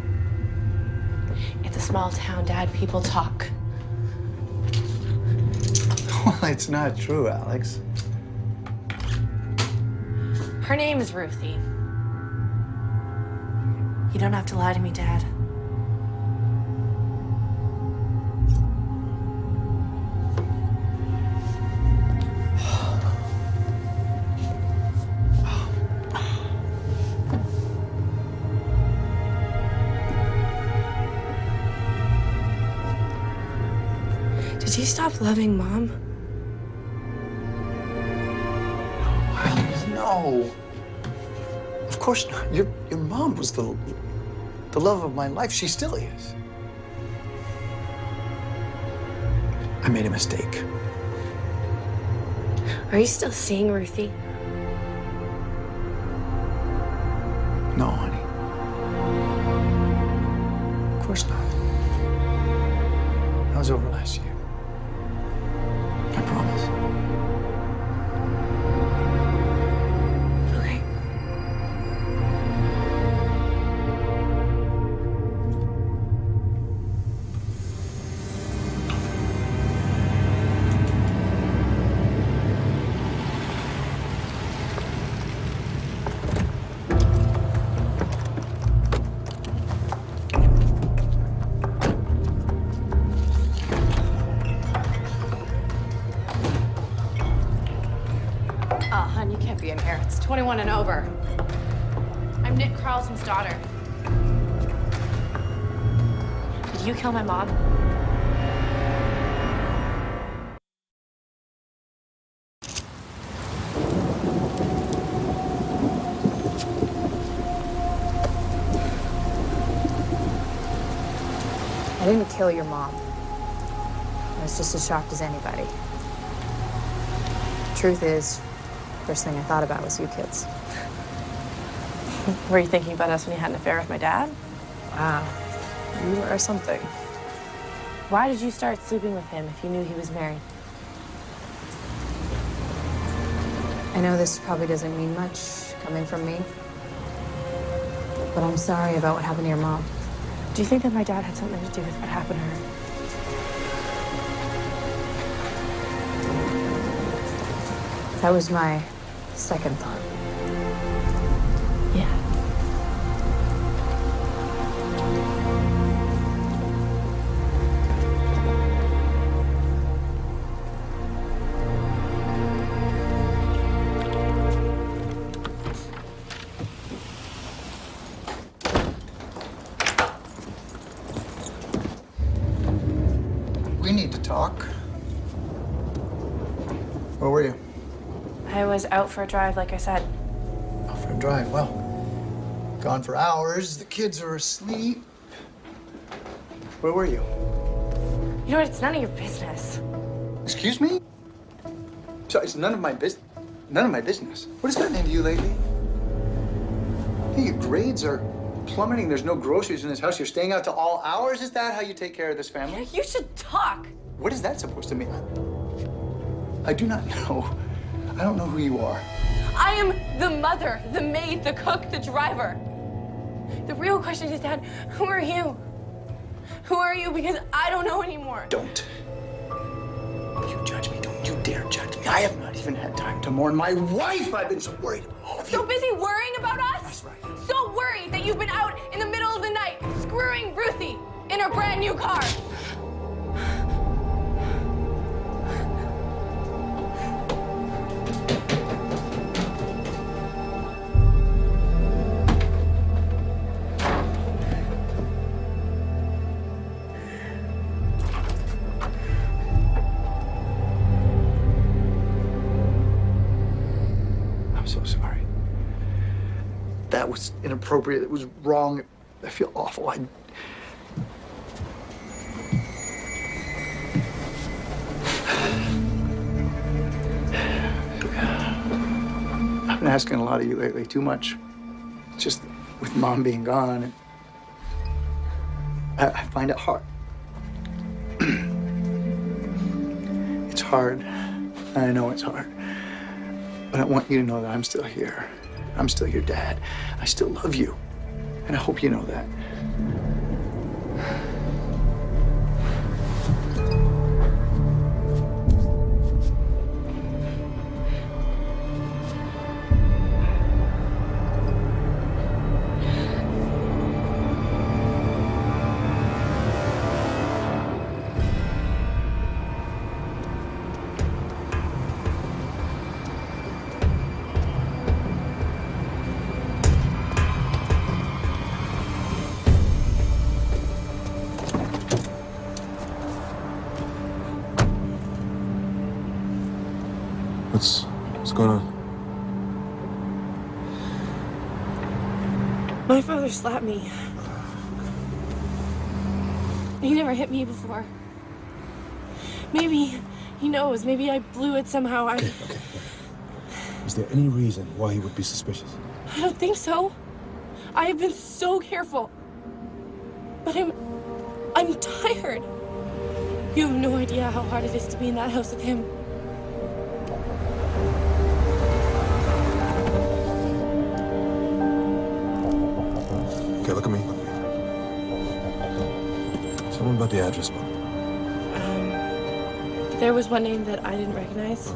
It's a small town, Dad. People talk. Well, it's not true, Alex. Her name is Ruthie. You don't have to lie to me, Dad. Did you stop loving Mom? No. Of course not. Your mom was the the love of my life. She still is. I made a mistake. Are you still seeing Ruthie? No, honey. Of course not. That was over last year. I promise. Okay. Oh, hon, you can't be in here. It's 21 and over. I'm Nick Carlton's daughter. Did you kill my mom? I didn't kill your mom. I was just as shocked as anybody. Truth is, first thing I thought about was you kids. Were you thinking about us when you had an affair with my dad? Wow, you are something. Why did you start sleeping with him if you knew he was married? I know this probably doesn't mean much coming from me, but I'm sorry about what happened to your mom. Do you think that my dad had something to do with what happened to her? That was my second thought. Yeah. We need to talk. Where were you? I was out for a drive, like I said. Out for a drive. Well, gone for hours. The kids are asleep. Where were you? You know what? It's none of your business. Excuse me? So it's none of my business. None of my business. What has gotten into you lately? Hey, your grades are plummeting. There's no groceries in this house. You're staying out to all hours. Is that how you take care of this family? You should talk. What is that supposed to mean? I do not know. I don't know who you are. I am the mother, the maid, the cook, the driver. The real question is, Dad, who are you? Who are you? Because I don't know anymore. Don't you judge me. Don't you dare judge me. I have not even had time to mourn my wife. I've been so worried about all of you. So busy worrying about us? That's right. So worried that you've been out in the middle of the night screwing Ruthie in her brand new car. I'm so sorry. That was inappropriate. It was wrong. I feel awful. I've been asking a lot of you lately, too much. It's just with Mom being gone, I find it hard. It's hard. I know it's hard. But I want you to know that I'm still here. I'm still your dad. I still love you. And I hope you know that. What's going on? My father slapped me. He never hit me before. Maybe he knows. Maybe I blew it somehow. Is there any reason why he would be suspicious? I don't think so. I have been so careful. But I'm tired. You have no idea how hard it is to be in that house with him. Okay, look at me. Tell me about the address book. There was one name that I didn't recognize.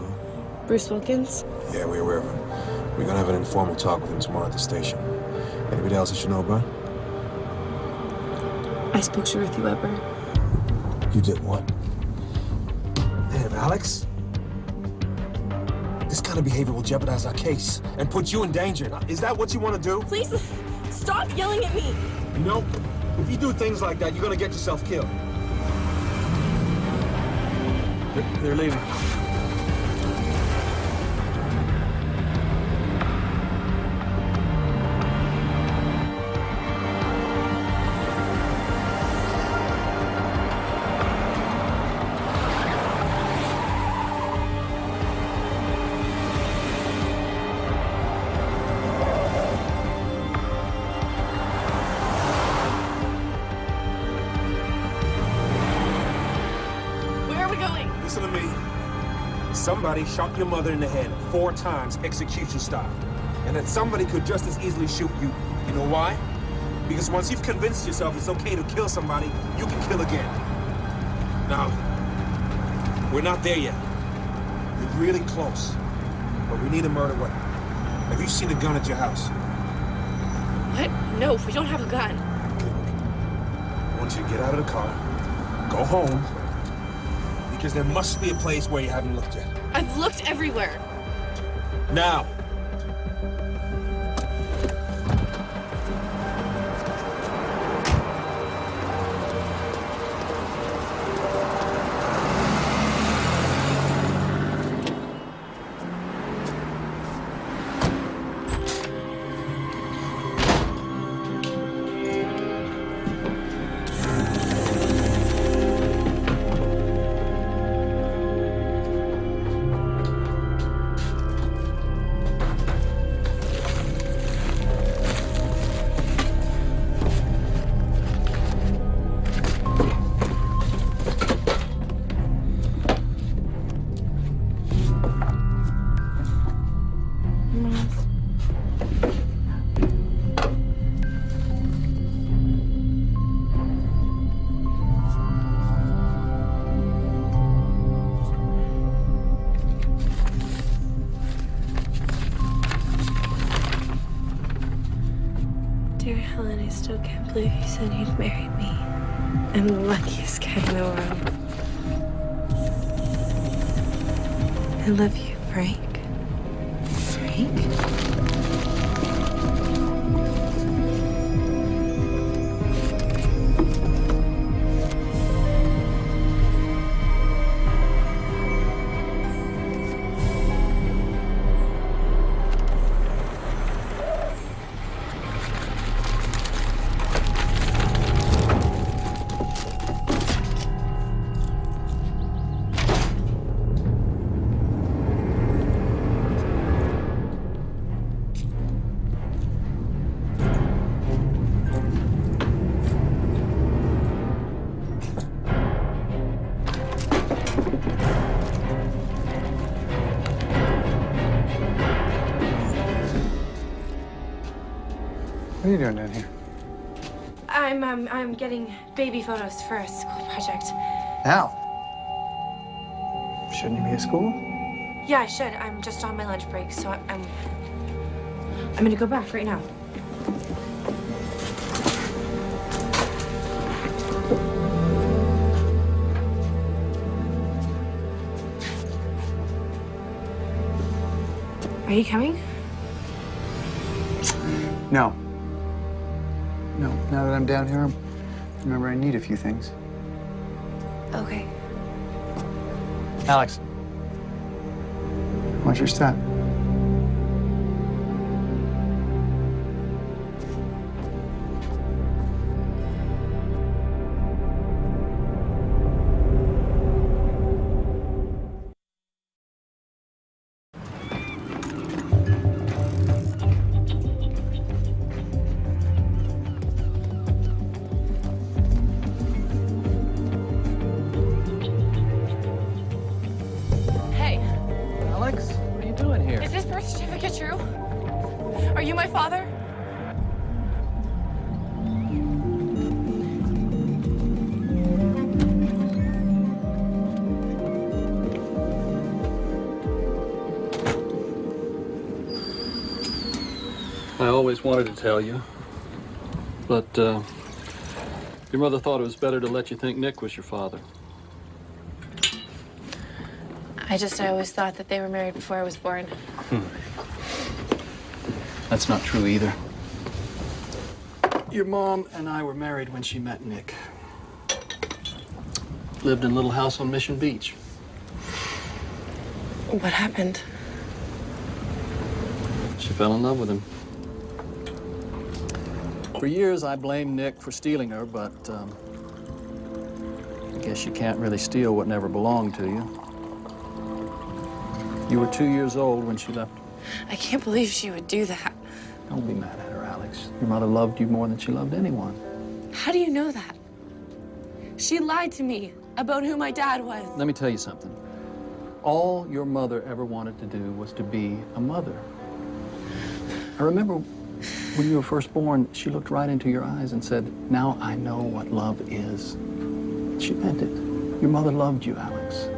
Bruce Wilkins. Yeah, we're aware of him. We're gonna have an informal talk with him tomorrow at the station. Anybody else I should know about? I spoke to Ruthie Weber. You did what? Damn, Alex. This kind of behavior will jeopardize our case and put you in danger. Now, is that what you want to do? Please, stop yelling at me. You know, if you do things like that, you're gonna get yourself killed. They're leaving. Listen to me. Somebody shot your mother in the head 4 times, execution style. And that somebody could just as easily shoot you. You know why? Because once you've convinced yourself it's okay to kill somebody, you can kill again. Now, we're not there yet. We're really close. But we need a murder weapon. Have you seen a gun at your house? What? No, we don't have a gun. I want you to get out of the car, go home, because there must be a place where you haven't looked yet. I've looked everywhere. Now. Dear Helen, I still can't believe you said you'd marry me. I'm the luckiest guy in the world. I love you, Frank. Frank? What are you doing down here? I'm getting baby photos for a school project. Now? Shouldn't you be at school? Yeah, I should. I'm just on my lunch break, so I'm gonna go back right now. Are you coming? No. No, now that I'm down here, remember I need a few things. Okay. Alex. Watch your step. father? I always wanted to tell you, but your mother thought it was better to let you think Nick was your father. I always thought that they were married before I was born. That's not true either. Your mom and I were married when she met Nick. Lived in a little house on Mission Beach. What happened? She fell in love with him. For years, I blamed Nick for stealing her, but I guess you can't really steal what never belonged to you. You were 2 years old when she left. I can't believe she would do that. Don't be mad at her, Alex. Your mother loved you more than she loved anyone. How do you know that? She lied to me about who my dad was. Let me tell you something. All your mother ever wanted to do was to be a mother. I remember when you were first born, she looked right into your eyes and said, "Now I know what love is." She meant it. Your mother loved you, Alex.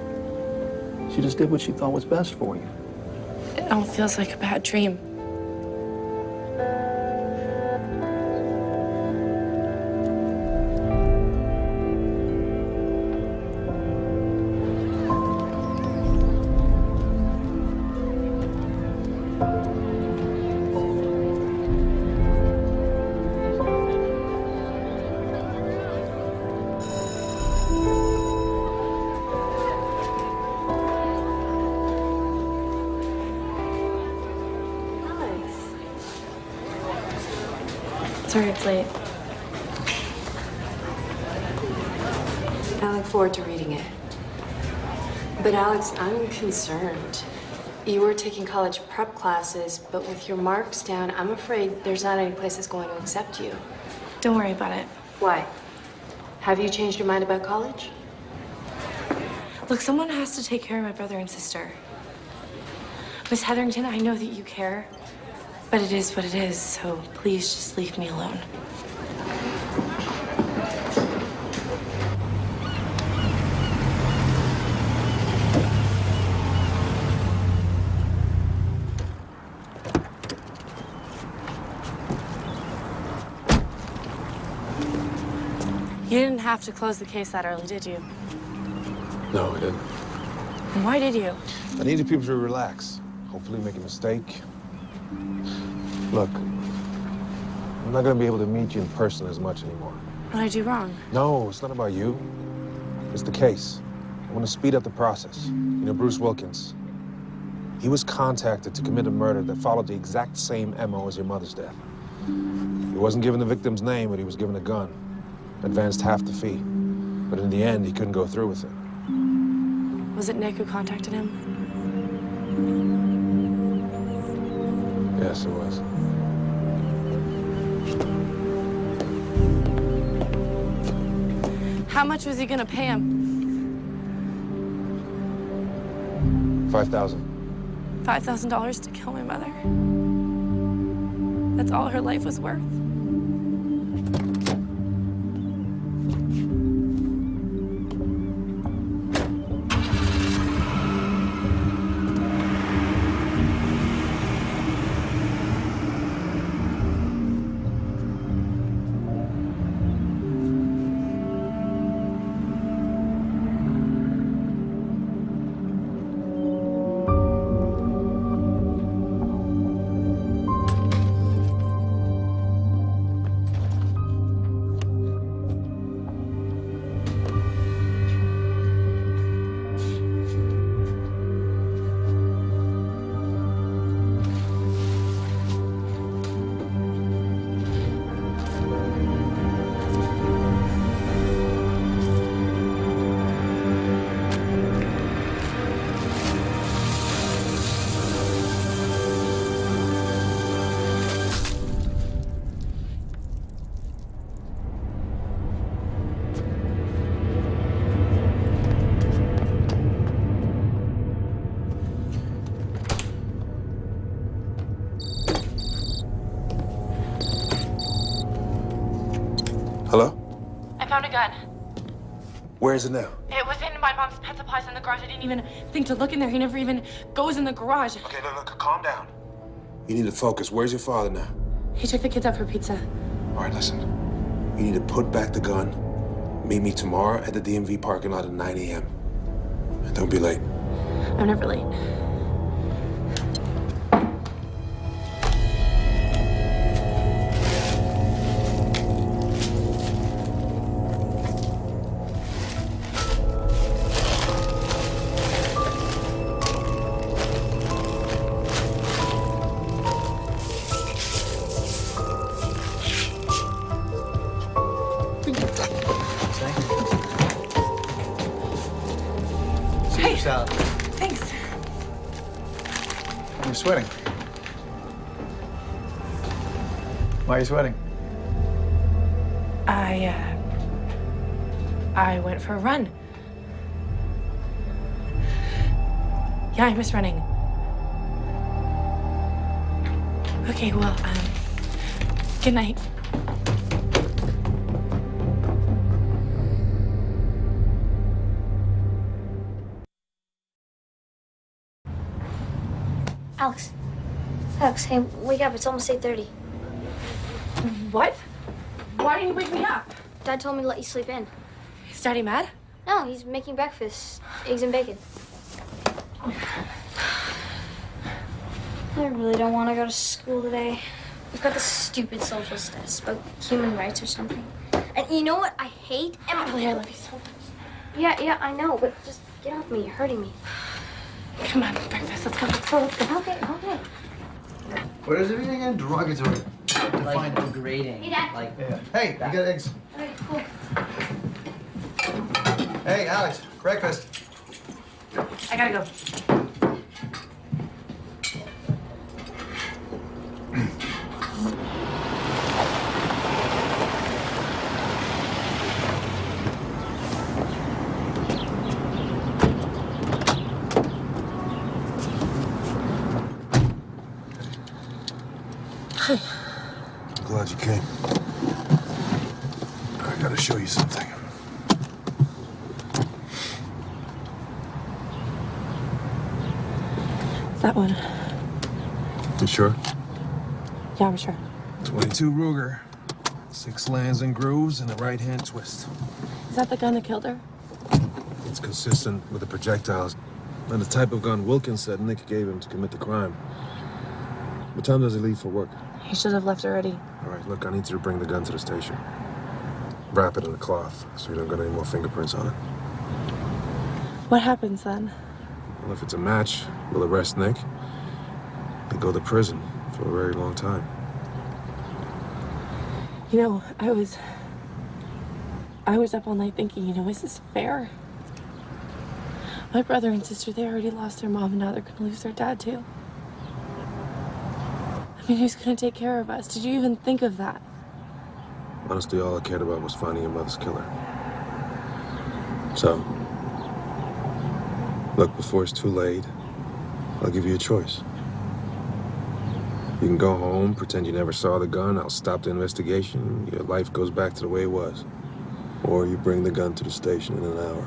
She just did what she thought was best for you. It all feels like a bad dream. Sorry it's late. I look forward to reading it. But Alex, I'm concerned. You were taking college prep classes, but with your marks down, I'm afraid there's not any place that's going to accept you. Don't worry about it. Why? Have you changed your mind about college? Look, someone has to take care of my brother and sister. Miss Hetherington, I know that you care, but it is what it is, so please just leave me alone. You didn't have to close the case that early, did you? No, I didn't. And why did you? I needed people to relax. Hopefully make a mistake. Look, I'm not gonna be able to meet you in person as much anymore. What did I do wrong? No, it's not about you. It's the case. I want to speed up the process. You know, Bruce Wilkins. He was contacted to commit a murder that followed the exact same MO as your mother's death. He wasn't given the victim's name, but he was given a gun. Advanced half the fee. But in the end, he couldn't go through with it. Was it Nick who contacted him? Yes, it was. How much was he gonna pay him? 5,000. $5,000 to kill my mother? That's all her life was worth? Hello? I found a gun. Where is it now? It was in my mom's pet supplies in the garage. I didn't even think to look in there. He never even goes in the garage. Okay, look, calm down. You need to focus. Where's your father now? He took the kids out for pizza. All right, listen. You need to put back the gun. Meet me tomorrow at the DMV parking lot at 9 a.m. Don't be late. I'm never late. Salad. Thanks. You're sweating. Why are you sweating? I went for a run. Yeah, I miss running. Okay, well, good night. Alex, hey, wake up. It's almost 8:30. What? Why didn't you wake me up? Dad told me to let you sleep in. Is Daddy mad? No, he's making breakfast. Eggs and bacon. I really don't want to go to school today. We've got this stupid social status about human rights or something. And you know what I hate? Emily, I love you so much. Yeah, I know, but just get off me. You're hurting me. Come on, breakfast. Let's go. Okay. What is it again? Derogatory. Like degrading. Hey, Dad. Like, Yeah. Hey, you got eggs. Okay, cool. Hey, Alex, breakfast. I gotta go. Glad you came. I gotta show you something. That one. You sure? Yeah, I'm sure. 22 Ruger. 6 lands and grooves and a right-hand twist. Is that the gun that killed her? It's consistent with the projectiles and the type of gun Wilkins said Nick gave him to commit the crime. What time does he leave for work? He should have left already. All right, look, I need you to bring the gun to the station. Wrap it in a cloth so you don't get any more fingerprints on it. What happens then? Well, if it's a match, we'll arrest Nick. He'll go to prison for a very long time. You know, I was up all night thinking, is this fair? My brother and sister, they already lost their mom and now they're gonna lose their dad too. I mean, who's gonna take care of us? Did you even think of that? Honestly, all I cared about was finding your mother's killer. So, look, before it's too late, I'll give you a choice. You can go home, pretend you never saw the gun, I'll stop the investigation, your life goes back to the way it was. Or you bring the gun to the station in an hour,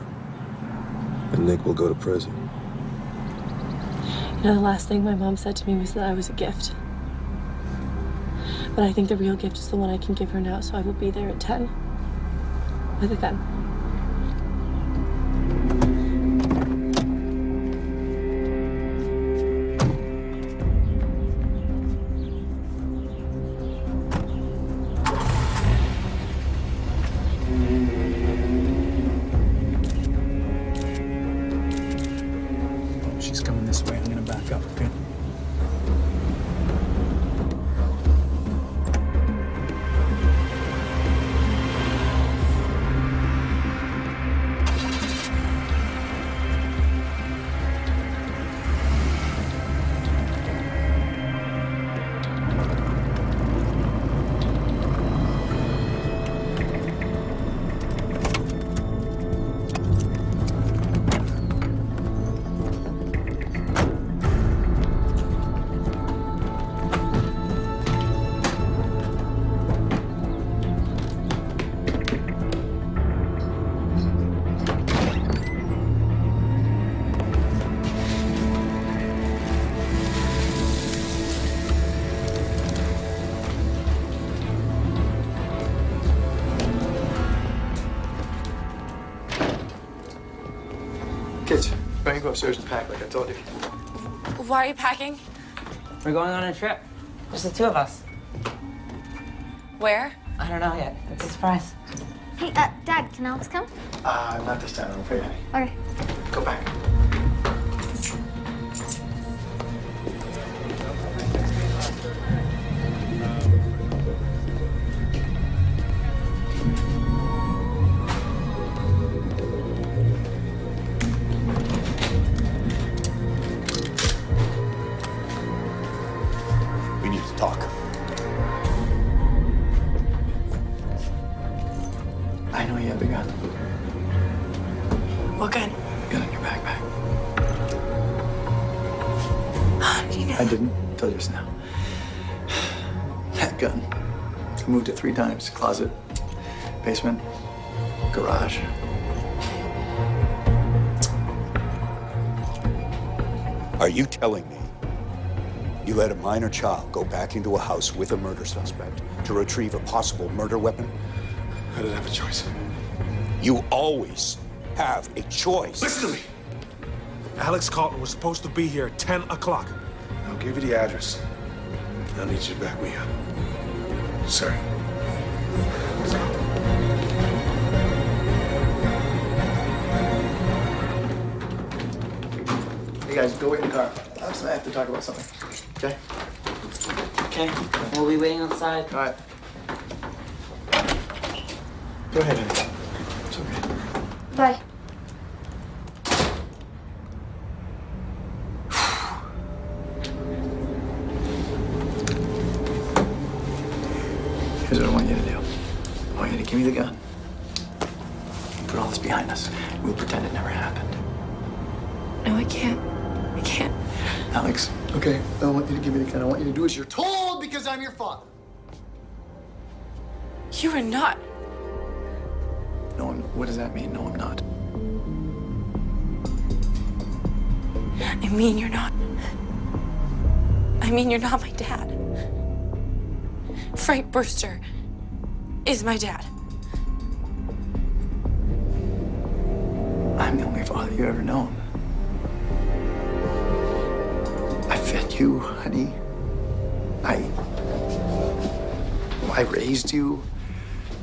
and Nick will go to prison. The last thing my mom said to me was that I was a gift. But I think the real gift is the one I can give her now, so I will be there at 10 with a gun. She's coming this way. I'm gonna back up, okay? Why don't you go upstairs and pack like I told you? Why are you packing? We're going on a trip. Just the two of us. Where? I don't know yet. It's a surprise. Hey, Dad, can Alex come? Not this time, I'm afraid. Okay. Go back. We need to talk. I know you have the gun. What gun? Gun in your backpack. How did you know? I didn't tell you just now. That gun. I moved it 3 times. Closet, basement, garage. Are you telling me you let a minor child go back into a house with a murder suspect to retrieve a possible murder weapon? I didn't have a choice. You always have a choice. Listen to me. Alex Carlton was supposed to be here at 10 o'clock. I'll give you the address. I need you to back me up. Sir. Let's go. Hey guys, go wait in the car. Alex and I have to talk about something. Okay? Okay. We'll be waiting outside. All right. Go ahead, Annie. It's okay. Bye. Here's what I want you to do. I want you to give me the gun. Put all this behind us. We'll pretend it never happened. No, I can't. I can't. Alex, okay, I want you to give me the gun. I want you to do as you're told because I'm your father. You are not. No, what does that mean? No, I'm not. I mean, you're not. I mean, you're not my dad. Frank Brewster is my dad. I'm the only father you've ever known. I fed you, honey. I raised you.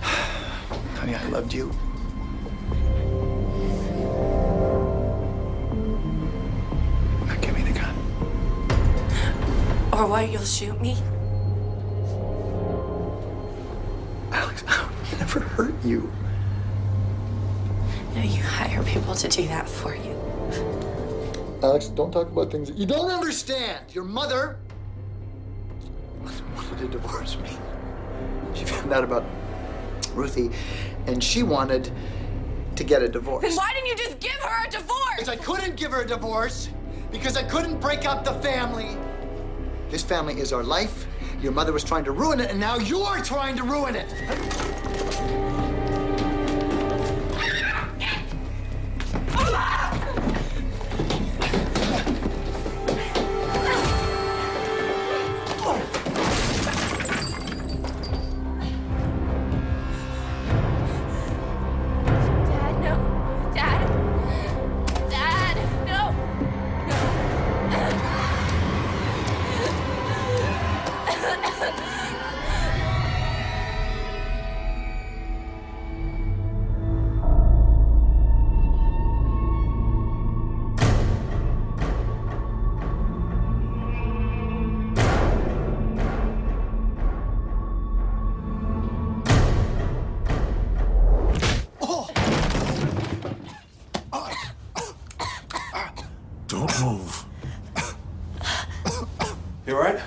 Honey, I loved you. Now give me the gun. Or why you'll shoot me? Alex, I would never hurt you. No, you hire people to do that for you. Alex, don't talk about things that you don't understand. Your mother wanted to divorce me. She found out about Ruthie, and she wanted to get a divorce. Then why didn't you just give her a divorce? Because I couldn't give her a divorce, because I couldn't break up the family. This family is our life. Your mother was trying to ruin it, and now you're trying to ruin it. Dad, no. Dad. Dad, no. Don't move. You all right?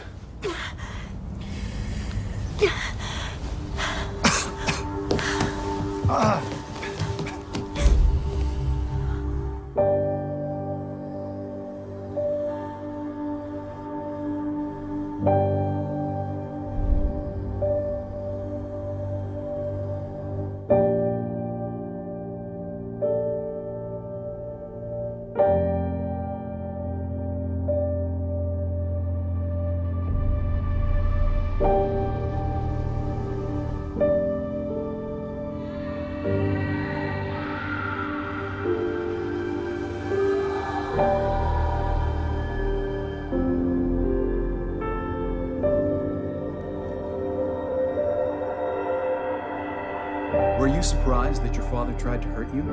Were you surprised that your father tried to hurt you?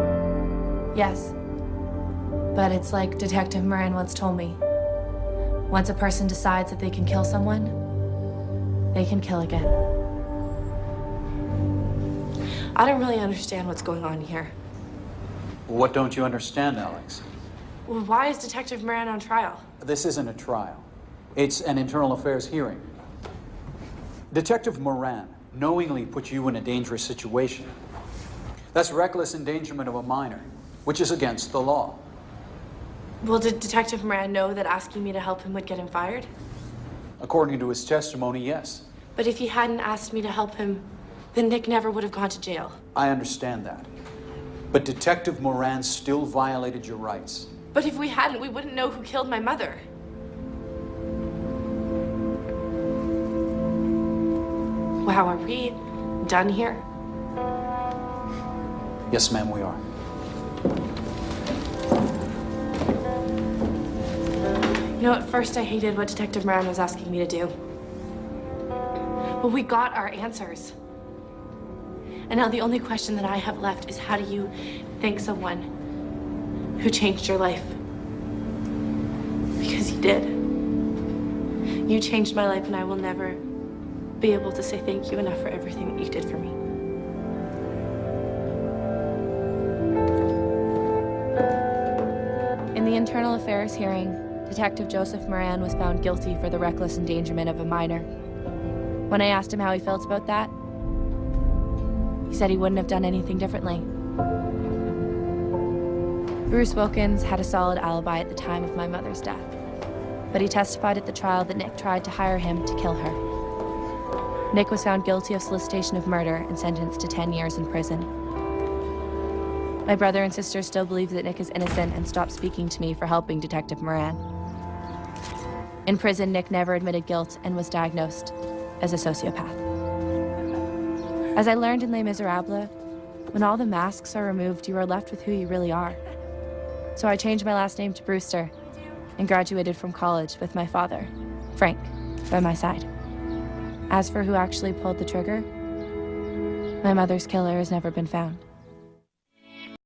Yes. But it's like Detective Moran once told me. Once a person decides that they can kill someone, they can kill again. I don't really understand what's going on here. What don't you understand, Alex? Well, why is Detective Moran on trial? This isn't a trial. It's an internal affairs hearing. Detective Moran knowingly put you in a dangerous situation. That's reckless endangerment of a minor, which is against the law. Well, did Detective Moran know that asking me to help him would get him fired? According to his testimony, yes. But if he hadn't asked me to help him, then Nick never would have gone to jail. I understand that. But Detective Moran still violated your rights. But if we hadn't, we wouldn't know who killed my mother. Wow, are we done here? Yes, ma'am, we are. You know, at first I hated what Detective Moran was asking me to do. But we got our answers. And now the only question that I have left is, how do you thank someone who changed your life? Because you did. You changed my life, and I will never be able to say thank you enough for everything that you did for me. In the internal affairs hearing, Detective Joseph Moran was found guilty for the reckless endangerment of a minor. When I asked him how he felt about that, he said he wouldn't have done anything differently. Bruce Wilkins had a solid alibi at the time of my mother's death, but he testified at the trial that Nick tried to hire him to kill her. Nick was found guilty of solicitation of murder and sentenced to 10 years in prison. My brother and sister still believe that Nick is innocent and stopped speaking to me for helping Detective Moran. In prison, Nick never admitted guilt and was diagnosed as a sociopath. As I learned in Les Miserables, when all the masks are removed, you are left with who you really are. So I changed my last name to Brewster and graduated from college with my father, Frank, by my side. As for who actually pulled the trigger, my mother's killer has never been found.